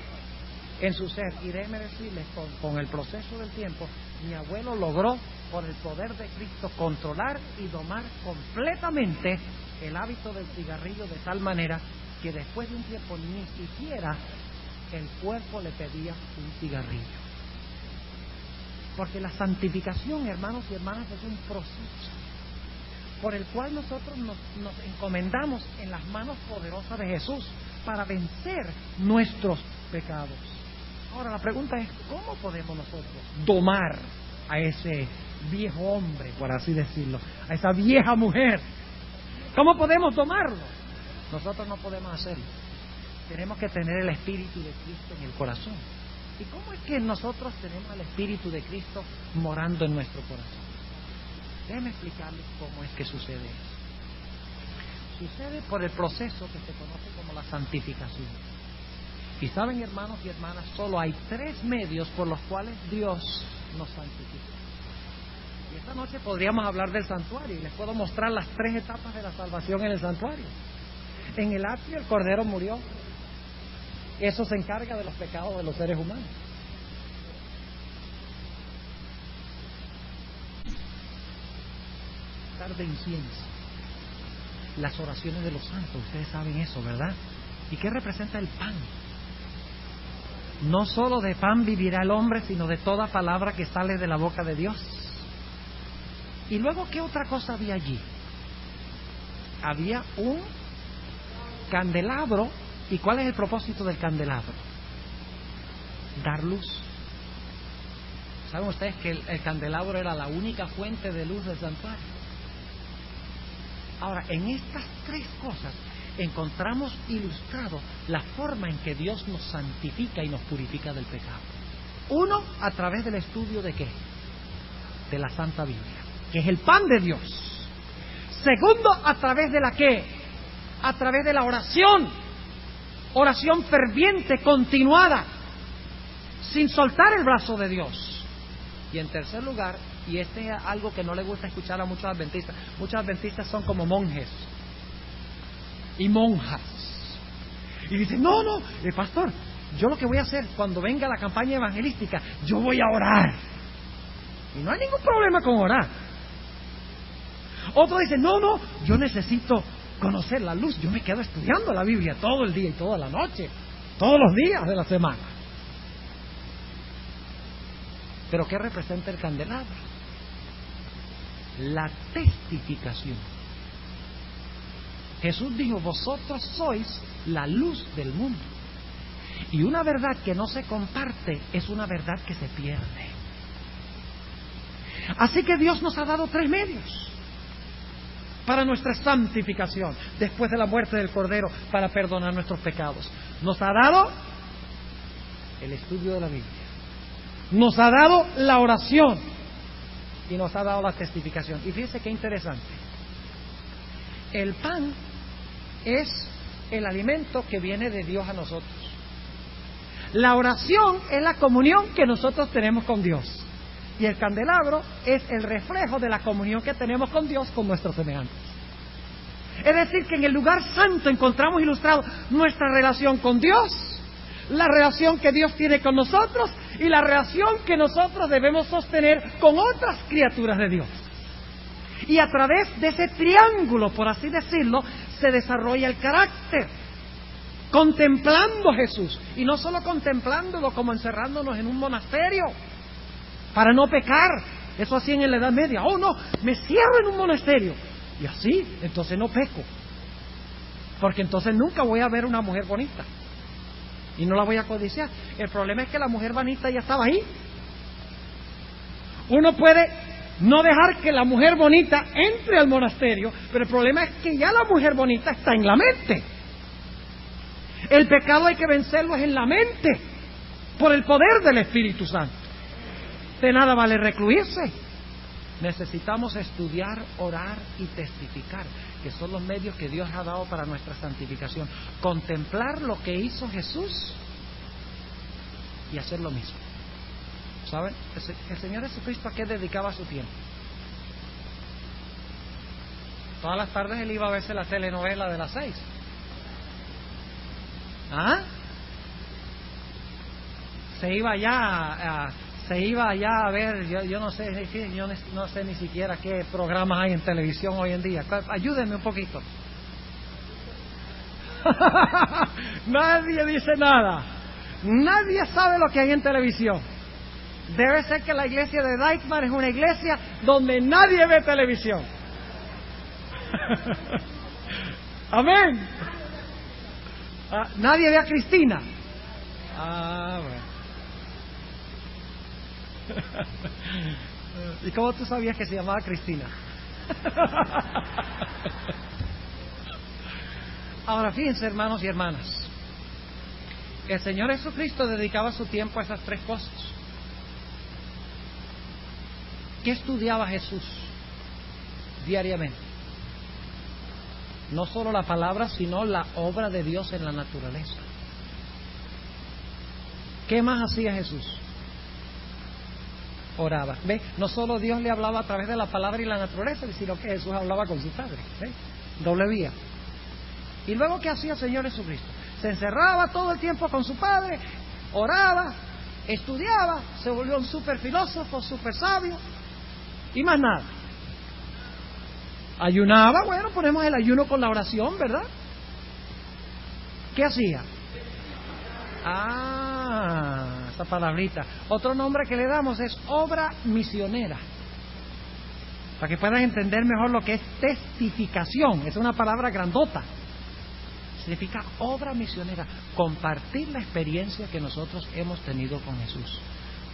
en su ser. Y déjenme decirles, con el proceso del tiempo, mi abuelo logró, por el poder de Cristo, controlar y domar completamente el hábito del cigarrillo, de tal manera que después de un tiempo ni siquiera el cuerpo le pedía un cigarrillo. Porque la santificación, hermanos y hermanas, es un proceso por el cual nosotros nos encomendamos en las manos poderosas de Jesús para vencer nuestros pecados. Ahora la pregunta es, ¿cómo podemos nosotros domar a ese viejo hombre, por así decirlo, a esa vieja mujer? ¿Cómo podemos domarlo? Nosotros no podemos hacerlo. Tenemos que tener el Espíritu de Cristo en el corazón. ¿Y cómo es que nosotros tenemos el Espíritu de Cristo morando en nuestro corazón? Déjenme explicarles cómo es que sucede eso. Sucede por el proceso que se conoce como la santificación. Y saben, hermanos y hermanas, solo hay 3 medios por los cuales Dios nos santifica. Y esta noche podríamos hablar del santuario y les puedo mostrar las 3 etapas de la salvación en el santuario. En el atrio el Cordero murió. Eso se encarga de los pecados de los seres humanos. De incienso, las oraciones de los santos, ustedes saben eso, ¿verdad? ¿Y qué representa el pan? No solo de pan vivirá el hombre, sino de toda palabra que sale de la boca de Dios. Y luego, ¿qué otra cosa había allí? había un candelabro. ¿Y cuál es el propósito del candelabro? Dar luz. ¿Saben ustedes que el candelabro era la única fuente de luz del santuario? Ahora, en estas tres cosas encontramos ilustrado la forma en que Dios nos santifica y nos purifica del pecado. Uno, a través del estudio ¿de qué? De la Santa Biblia, que es el pan de Dios. Segundo, a través de la ¿qué? A través de la oración. Oración ferviente, continuada, sin soltar el brazo de Dios. Y en tercer lugar, y este es algo que no le gusta escuchar a muchos adventistas. Muchos adventistas son como monjes y monjas. Y dicen, no, pastor, yo lo que voy a hacer cuando venga la campaña evangelística, yo voy a orar. Y no hay ningún problema con orar. Otro dice, no, yo necesito conocer la luz. Yo me quedo estudiando la Biblia todo el día y toda la noche, todos los días de la semana. ¿Pero qué representa el candelabro? La testificación. Jesús dijo, vosotros sois la luz del mundo. Y una verdad que no se comparte es una verdad que se pierde. Así que Dios nos ha dado tres medios para nuestra santificación después de la muerte del Cordero, para perdonar nuestros pecados. Nos ha dado el estudio de la Biblia, nos ha dado la oración y nos ha dado la testificación. Y fíjense qué interesante. El pan es el alimento que viene de Dios a nosotros. La oración es la comunión que nosotros tenemos con Dios. Y el candelabro es el reflejo de la comunión que tenemos con Dios, con nuestros semejantes. Es decir, que en el lugar santo encontramos ilustrado nuestra relación con Dios, la relación que Dios tiene con nosotros y la relación que nosotros debemos sostener con otras criaturas de Dios. Y a través de ese triángulo, por así decirlo, se desarrolla el carácter, contemplando a Jesús. Y no solo contemplándolo como encerrándonos en un monasterio para no pecar. Eso hacían en la Edad Media. Oh no, me cierro en un monasterio y así, entonces no peco, porque entonces nunca voy a ver una mujer bonita y no la voy a codiciar. El problema es que la mujer bonita ya estaba ahí. Uno puede no dejar que la mujer bonita entre al monasterio, pero el problema es que ya la mujer bonita está en la mente. El pecado hay que vencerlo es en la mente, por el poder del Espíritu Santo. De nada vale recluirse. Necesitamos estudiar, orar y testificar, que son los medios que Dios ha dado para nuestra santificación. Contemplar lo que hizo Jesús y hacer lo mismo. ¿Saben? El Señor Jesucristo, ¿a qué dedicaba su tiempo? Todas las tardes Él iba a verse la telenovela de las 6. ¿Ah? Se iba allá a ver, yo no sé, yo no sé ni siquiera qué programas hay en televisión hoy en día. Ayúdenme un poquito. Nadie dice nada. Nadie sabe lo que hay en televisión. Debe ser que la iglesia de Deichmann es una iglesia donde nadie ve televisión. Amén. Nadie ve a Cristina. Bueno. ¿Y cómo tú sabías que se llamaba Cristina? Ahora fíjense, hermanos y hermanas, el Señor Jesucristo dedicaba su tiempo a esas tres cosas. ¿Qué estudiaba Jesús diariamente? No solo la palabra, sino la obra de Dios en la naturaleza. ¿Qué más hacía Jesús? Oraba. ¿Ve? No solo Dios le hablaba a través de la palabra y la naturaleza, sino que Jesús hablaba con su Padre. ¿Ve? Doble vía. ¿Y luego qué hacía el Señor Jesucristo? Se encerraba todo el tiempo con su Padre, oraba, estudiaba, se volvió un súper filósofo, súper sabio, y más nada. Ayunaba, bueno, ponemos el ayuno con la oración, ¿verdad? ¿Qué hacía? Esa palabrita. Otro nombre que le damos es obra misionera. para que puedan entender mejor lo que es testificación. Es una palabra grandota. Significa obra misionera, compartir la experiencia que nosotros hemos tenido con Jesús.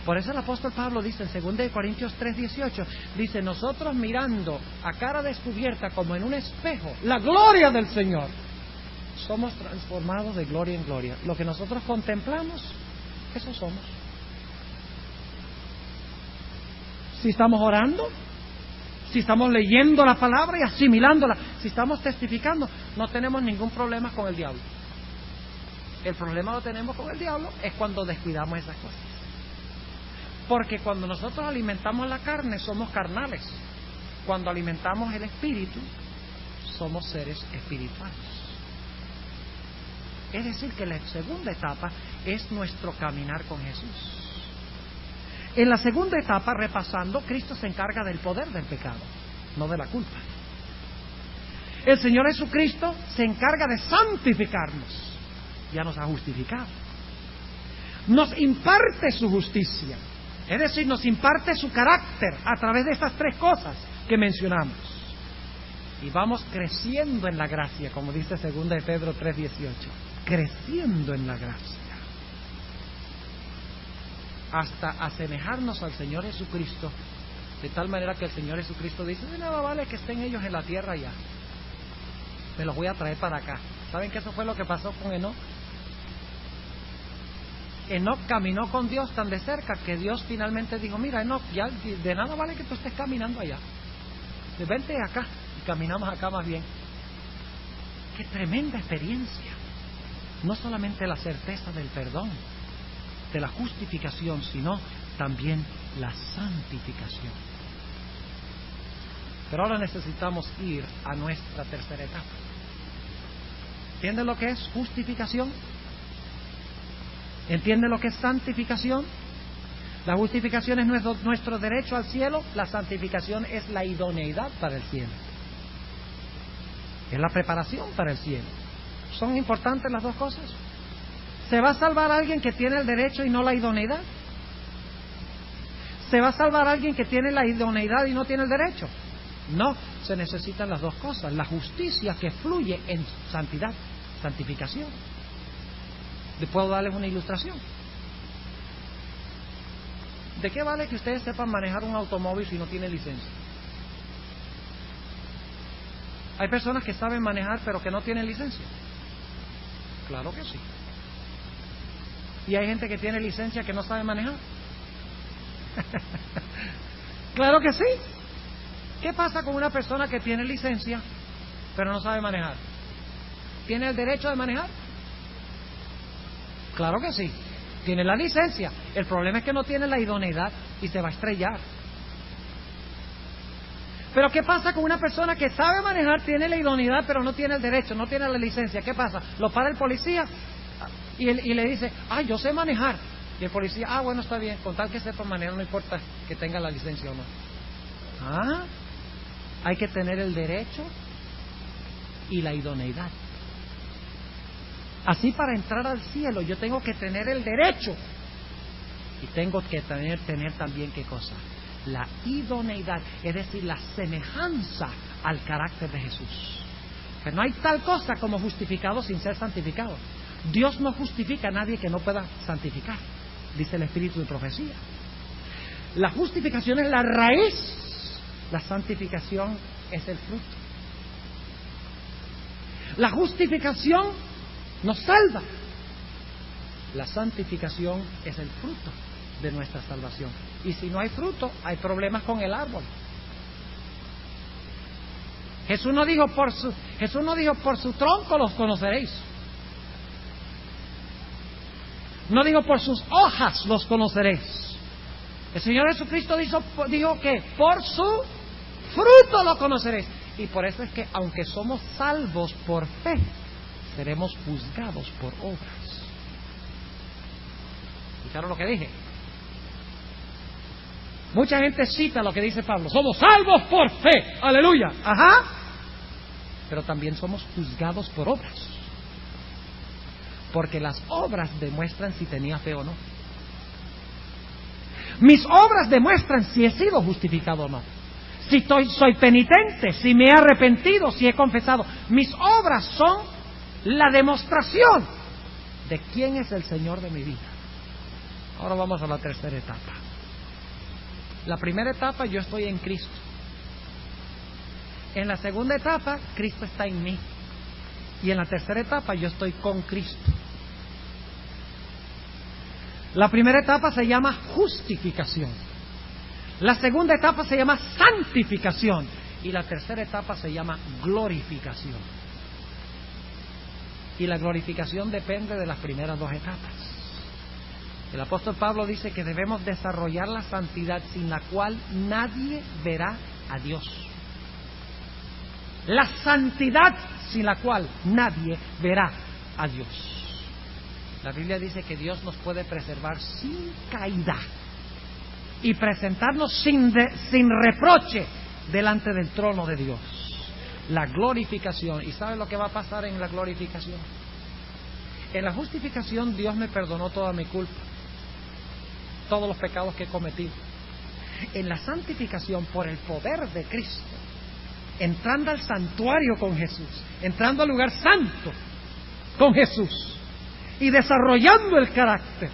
Por eso el apóstol Pablo dice en 2 Corintios 3:18, dice, nosotros mirando a cara descubierta como en un espejo la gloria del Señor, somos transformados de gloria en gloria. Lo que nosotros contemplamos, eso somos. Si estamos orando, si estamos leyendo la palabra y asimilándola, si estamos testificando, no tenemos ningún problema con el diablo. El problema lo tenemos con el diablo es cuando descuidamos esas cosas. Porque cuando nosotros alimentamos la carne, somos carnales. Cuando alimentamos el espíritu, somos seres espirituales. Es decir, que la segunda etapa es nuestro caminar con Jesús. En la segunda etapa, repasando, Cristo se encarga del poder del pecado, no de la culpa. El Señor Jesucristo se encarga de santificarnos. Ya nos ha justificado. Nos imparte su justicia. Es decir, nos imparte su carácter a través de estas tres cosas que mencionamos. Y vamos creciendo en la gracia, como dice 2 de Pedro 3:18. Creciendo en la gracia. Hasta asemejarnos al Señor Jesucristo, de tal manera que el Señor Jesucristo dice, de nada vale que estén ellos en la tierra ya, me los voy a traer para acá. ¿Saben que eso fue lo que pasó con Enoc? Enoc caminó con Dios tan de cerca que Dios finalmente dijo, mira Enoc, ya de nada vale que tú estés caminando allá, vente acá, y caminamos acá más bien. ¡Qué tremenda experiencia! No solamente la certeza del perdón, de la justificación, sino también la santificación. Pero ahora necesitamos ir a nuestra tercera etapa. ¿Entienden lo que es justificación? ¿Entienden lo que es santificación? La justificación es nuestro derecho al cielo, la santificación es la idoneidad para el cielo. Es la preparación para el cielo. ¿Son importantes las dos cosas? ¿Se va a salvar a alguien que tiene el derecho y no la idoneidad? ¿Se va a salvar a alguien que tiene la idoneidad y no tiene el derecho? No, se necesitan las dos cosas. La justicia que fluye en santidad, santificación. ¿Puedo darles una ilustración? ¿De qué vale que ustedes sepan manejar un automóvil si no tienen licencia? Hay personas que saben manejar pero que no tienen licencia. Claro que sí. Y hay gente que tiene licencia que no sabe manejar. Claro que sí. ¿Qué pasa con una persona que tiene licencia pero no sabe manejar? ¿Tiene el derecho de manejar? Claro que sí. Tiene la licencia. El problema es que no tiene la idoneidad y se va a estrellar. Pero ¿qué pasa con una persona que sabe manejar, tiene la idoneidad pero no tiene el derecho, no tiene la licencia? ¿Qué pasa? Lo para el policía y le dice, yo sé manejar. Y el policía, bueno, está bien, con tal que sepa manejar, no importa que tenga la licencia o no. Hay que tener el derecho y la idoneidad. Así, para entrar al cielo yo tengo que tener el derecho y tengo que tener también, ¿qué cosa? La idoneidad, es decir, la semejanza al carácter de Jesús. Pero no hay tal cosa como justificado sin ser santificado. Dios no justifica a nadie que no pueda santificar, dice el Espíritu de profecía. La justificación es la raíz, la santificación es el fruto. La justificación nos salva, la santificación es el fruto de nuestra salvación. Y si no hay fruto, hay problemas con el árbol. Jesús no dijo por su tronco los conoceréis. No dijo por sus hojas los conoceréis. El Señor Jesucristo dijo que por su fruto lo conoceréis. Y por eso es que aunque somos salvos por fe, seremos juzgados por obras. ¿Escucharon lo que dije? Mucha gente cita lo que dice Pablo: somos salvos por fe, aleluya, pero también somos juzgados por obras, porque las obras demuestran si tenía fe o no. Mis obras demuestran si he sido justificado o no. si soy penitente, si me he arrepentido, si he confesado. Mis obras son la demostración de quién es el Señor de mi vida. Ahora vamos a la tercera etapa. La primera etapa, yo estoy en Cristo. En la segunda etapa, Cristo está en mí. Y en la tercera etapa, yo estoy con Cristo. La primera etapa se llama justificación. La segunda etapa se llama santificación. Y la tercera etapa se llama glorificación. Y la glorificación depende de las primeras dos etapas. El apóstol Pablo dice que debemos desarrollar la santidad sin la cual nadie verá a Dios. La santidad sin la cual nadie verá a Dios. La Biblia dice que Dios nos puede preservar sin caída y presentarnos sin reproche delante del trono de Dios. La glorificación. ¿Y sabe lo que va a pasar en la glorificación? En la justificación Dios me perdonó toda mi culpa, todos los pecados que he cometido. En la santificación, por el poder de Cristo, entrando al santuario con Jesús, entrando al lugar santo con Jesús y desarrollando el carácter,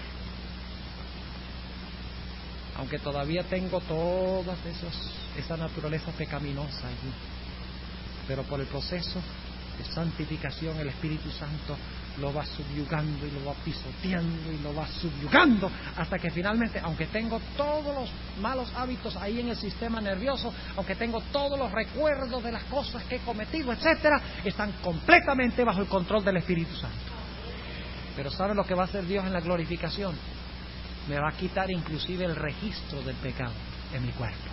aunque todavía tengo todas esa naturaleza pecaminosa allí, pero por el proceso de santificación el Espíritu Santo lo va subyugando y lo va pisoteando y lo va subyugando hasta que finalmente, aunque tengo todos los malos hábitos ahí en el sistema nervioso, aunque tengo todos los recuerdos de las cosas que he cometido, etcétera, están completamente bajo el control del Espíritu Santo. Pero ¿sabe lo que va a hacer Dios en la glorificación? Me va a quitar inclusive el registro del pecado en mi cuerpo.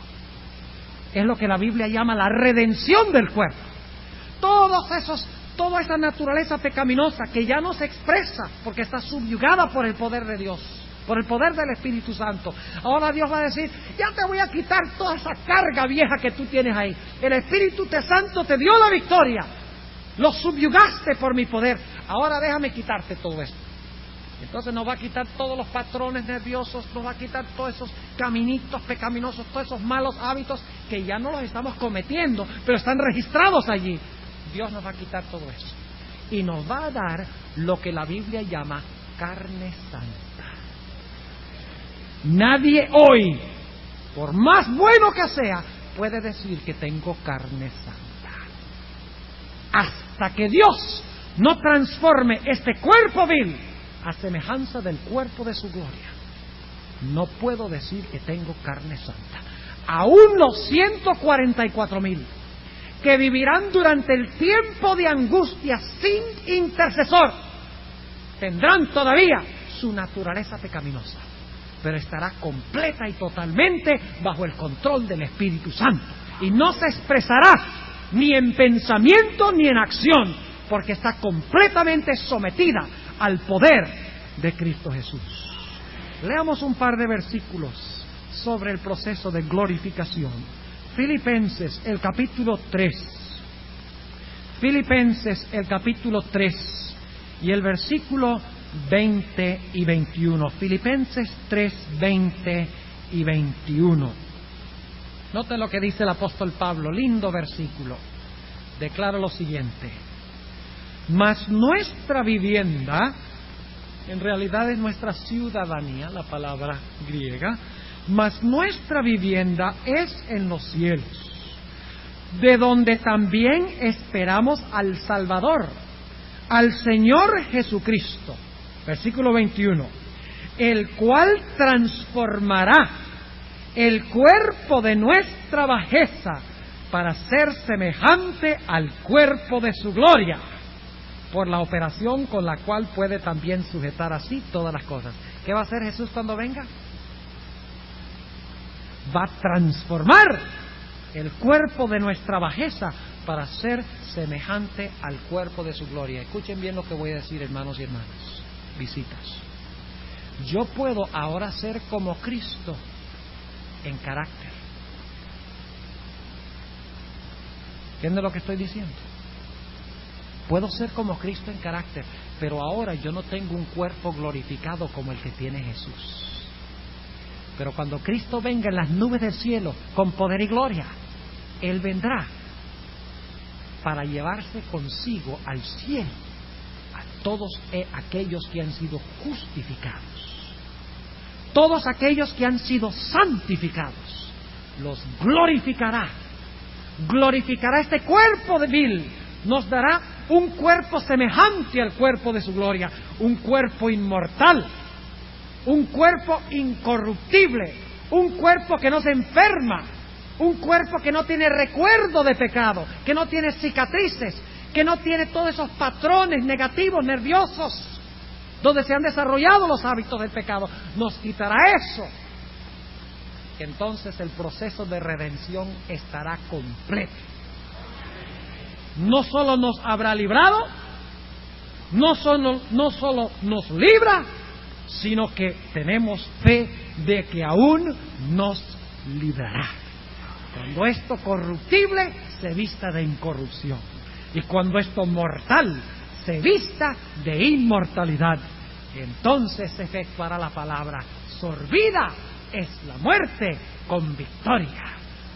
Es lo que la Biblia llama la redención del cuerpo. Toda esa naturaleza pecaminosa que ya no se expresa porque está subyugada por el poder de Dios, por el poder del Espíritu Santo. Ahora Dios va a decir, ya te voy a quitar toda esa carga vieja que tú tienes ahí. El Espíritu Santo te dio la victoria, lo subyugaste por mi poder. Ahora déjame quitarte todo esto. Entonces nos va a quitar todos los patrones nerviosos, nos va a quitar todos esos caminitos pecaminosos, todos esos malos hábitos que ya no los estamos cometiendo, pero están registrados allí. Dios nos va a quitar todo eso y nos va a dar lo que la Biblia llama carne santa. Nadie hoy, por más bueno que sea, puede decir que tengo carne santa hasta que Dios no transforme este cuerpo vil a semejanza del cuerpo de su gloria. No puedo decir que tengo carne santa. Aún los 144,000 que vivirán durante el tiempo de angustia sin intercesor tendrán todavía su naturaleza pecaminosa, pero estará completa y totalmente bajo el control del Espíritu Santo y no se expresará ni en pensamiento ni en acción, porque está completamente sometida al poder de Cristo Jesús. Leamos un par de versículos sobre el proceso de glorificación. Filipenses, el capítulo 3. Filipenses, el capítulo 3 y el versículo 20 y 21. Filipenses 3, 20 y 21. Noten lo que dice el apóstol Pablo, lindo versículo. Declara lo siguiente: mas nuestra vivienda, en realidad es nuestra ciudadanía, la palabra griega, mas nuestra vivienda es en los cielos, de donde también esperamos al Salvador, al Señor Jesucristo. Versículo 21. El cual transformará el cuerpo de nuestra bajeza para ser semejante al cuerpo de su gloria, por la operación con la cual puede también sujetar así todas las cosas. ¿Qué va a hacer Jesús cuando venga? Va a transformar el cuerpo de nuestra bajeza para ser semejante al cuerpo de su gloria. Escuchen bien lo que voy a decir, hermanos y hermanas, visitas. Yo puedo ahora ser como Cristo en carácter. ¿Entienden lo que estoy diciendo? Puedo ser como Cristo en carácter, pero ahora yo no tengo un cuerpo glorificado como el que tiene Jesús. Pero cuando Cristo venga en las nubes del cielo con poder y gloria, Él vendrá para llevarse consigo al cielo a todos aquellos que han sido justificados. Todos aquellos que han sido santificados, los glorificará. Glorificará este cuerpo débil. Nos dará un cuerpo semejante al cuerpo de su gloria, un cuerpo inmortal, un cuerpo incorruptible, un cuerpo que no se enferma, un cuerpo que no tiene recuerdo de pecado, que no tiene cicatrices, que no tiene todos esos patrones negativos, nerviosos, donde se han desarrollado los hábitos del pecado. Nos quitará eso. Entonces el proceso de redención estará completo. No solo nos habrá librado, no solo nos libra, sino que tenemos fe de que aún nos librará. Cuando esto corruptible se vista de incorrupción, y cuando esto mortal se vista de inmortalidad, entonces se efectuará la palabra: sorbida es la muerte con victoria.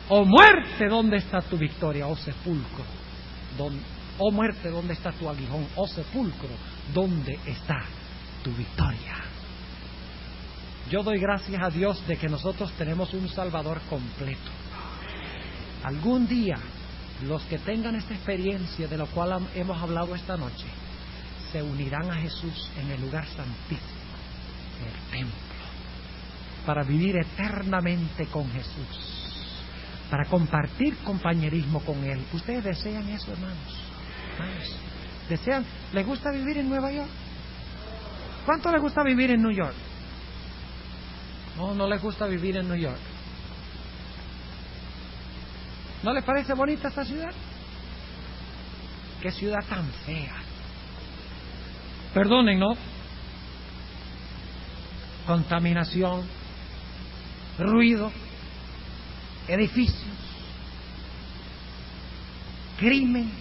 Oh muerte, ¿dónde está tu victoria? Oh sepulcro, oh muerte, ¿dónde está tu aguijón? Oh sepulcro, ¿dónde está tu victoria? Yo doy gracias a Dios de que nosotros tenemos un Salvador completo. Algún día, los que tengan esta experiencia de la cual hemos hablado esta noche, se unirán a Jesús en el lugar santísimo, en el templo, para vivir eternamente con Jesús, para compartir compañerismo con Él. ¿Ustedes desean eso, hermanos? ¿Desean? ¿Les gusta vivir en Nueva York? ¿Cuánto les gusta vivir en New York? No les gusta vivir en New York. ¿No les parece bonita esta ciudad? ¡Qué ciudad tan fea! Perdonen, ¿no? Contaminación, ruido, edificios, crimen,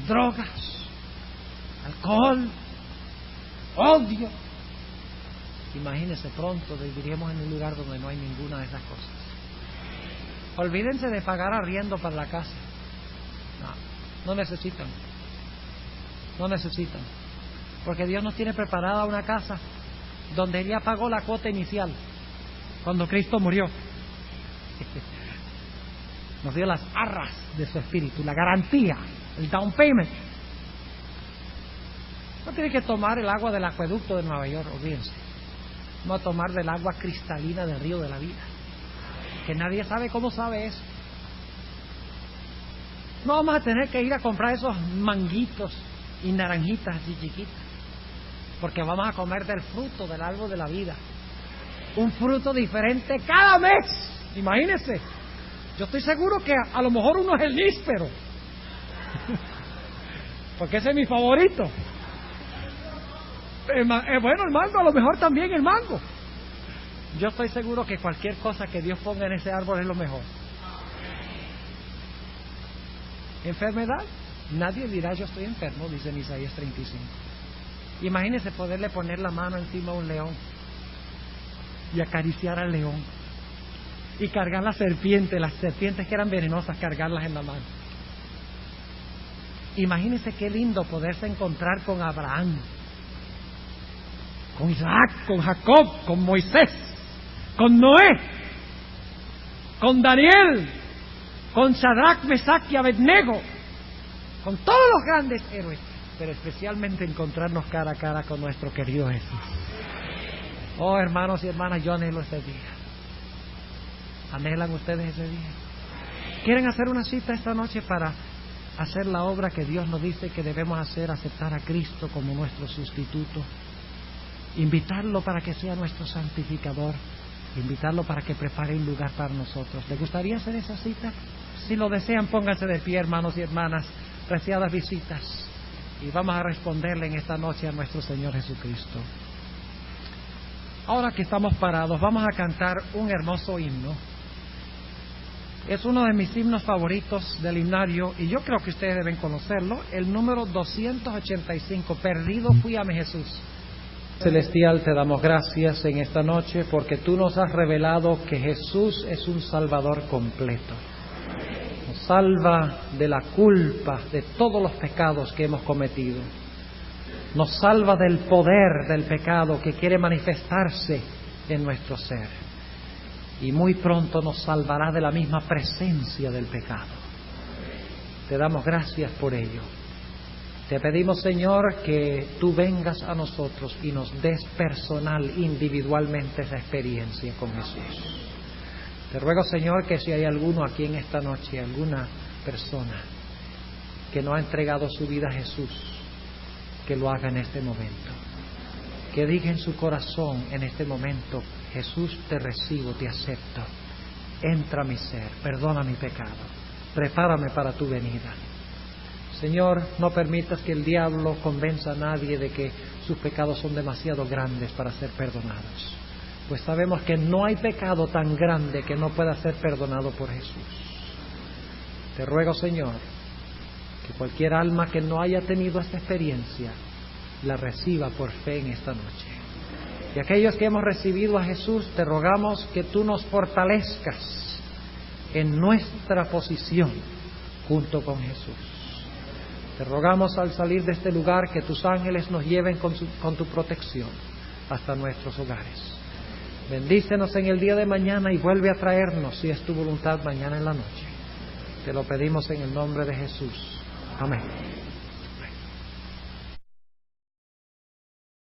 drogas, alcohol, odio. Imagínense, pronto viviremos en un lugar donde no hay ninguna de esas cosas. Olvídense de pagar arriendo para la casa. No necesitan. No necesitan. Porque Dios nos tiene preparada una casa donde Él ya pagó la cuota inicial cuando Cristo murió. Nos dio las arras de su espíritu, la garantía, el down payment. No tiene que tomar el agua del acueducto de Nueva York, olvídense. Vamos a tomar del agua cristalina del río de la vida, que nadie sabe cómo sabe eso. No vamos a tener que ir a comprar esos manguitos y naranjitas así chiquitas, porque vamos a comer del fruto del árbol de la vida, un fruto diferente cada mes. Imagínense, yo estoy seguro que a lo mejor uno es el níspero, porque ese es mi favorito. Bueno, el mango, a lo mejor también el mango. Yo estoy seguro que cualquier cosa que Dios ponga en ese árbol es lo mejor. Enfermedad, nadie dirá yo estoy enfermo, dice en Isaías 35. Imagínese poderle poner la mano encima a un león y acariciar al león y cargar las serpientes que eran venenosas, cargarlas en la mano. Imagínese qué lindo poderse encontrar con Abraham, con Isaac, con Jacob, con Moisés, con Noé, con Daniel, con Shadrach, Mesach y Abednego, con todos los grandes héroes, pero especialmente encontrarnos cara a cara con nuestro querido Jesús. Oh, hermanos y hermanas, yo anhelo ese día. ¿Anhelan ustedes ese día? ¿Quieren hacer una cita esta noche para hacer la obra que Dios nos dice que debemos hacer, aceptar a Cristo como nuestro sustituto? Invitarlo para que sea nuestro santificador, invitarlo para que prepare un lugar para nosotros. ¿Les gustaría hacer esa cita? Si lo desean, pónganse de pie, hermanos y hermanas, preciadas visitas, y vamos a responderle en esta noche a nuestro Señor Jesucristo. Ahora que estamos parados, vamos a cantar un hermoso himno. Es uno de mis himnos favoritos del himnario, y yo creo que ustedes deben conocerlo, el número 285, Perdido fui a mi Jesús. Celestial, te damos gracias en esta noche porque tú nos has revelado que Jesús es un Salvador completo. salva de la culpa de todos los pecados que hemos cometido. Nos salva del poder del pecado que quiere manifestarse en nuestro ser. Y muy pronto nos salvará de la misma presencia del pecado. Te damos gracias por ello. Te pedimos, Señor, que tú vengas a nosotros y nos des personal, individualmente, esa experiencia con Jesús. Te ruego, Señor, que si hay alguno aquí en esta noche, alguna persona que no ha entregado su vida a Jesús, que lo haga en este momento. Que diga en su corazón en este momento: Jesús, te recibo, te acepto. Entra a mi ser, perdona mi pecado, prepárame para tu venida. Señor, no permitas que el diablo convenza a nadie de que sus pecados son demasiado grandes para ser perdonados. Pues sabemos que no hay pecado tan grande que no pueda ser perdonado por Jesús. Te ruego, Señor, que cualquier alma que no haya tenido esta experiencia la reciba por fe en esta noche. Y aquellos que hemos recibido a Jesús, te rogamos que tú nos fortalezcas en nuestra posición junto con Jesús. Te rogamos al salir de este lugar que tus ángeles nos lleven con tu protección hasta nuestros hogares. Bendícenos en el día de mañana y vuelve a traernos, si es tu voluntad, mañana en la noche. Te lo pedimos en el nombre de Jesús. Amén.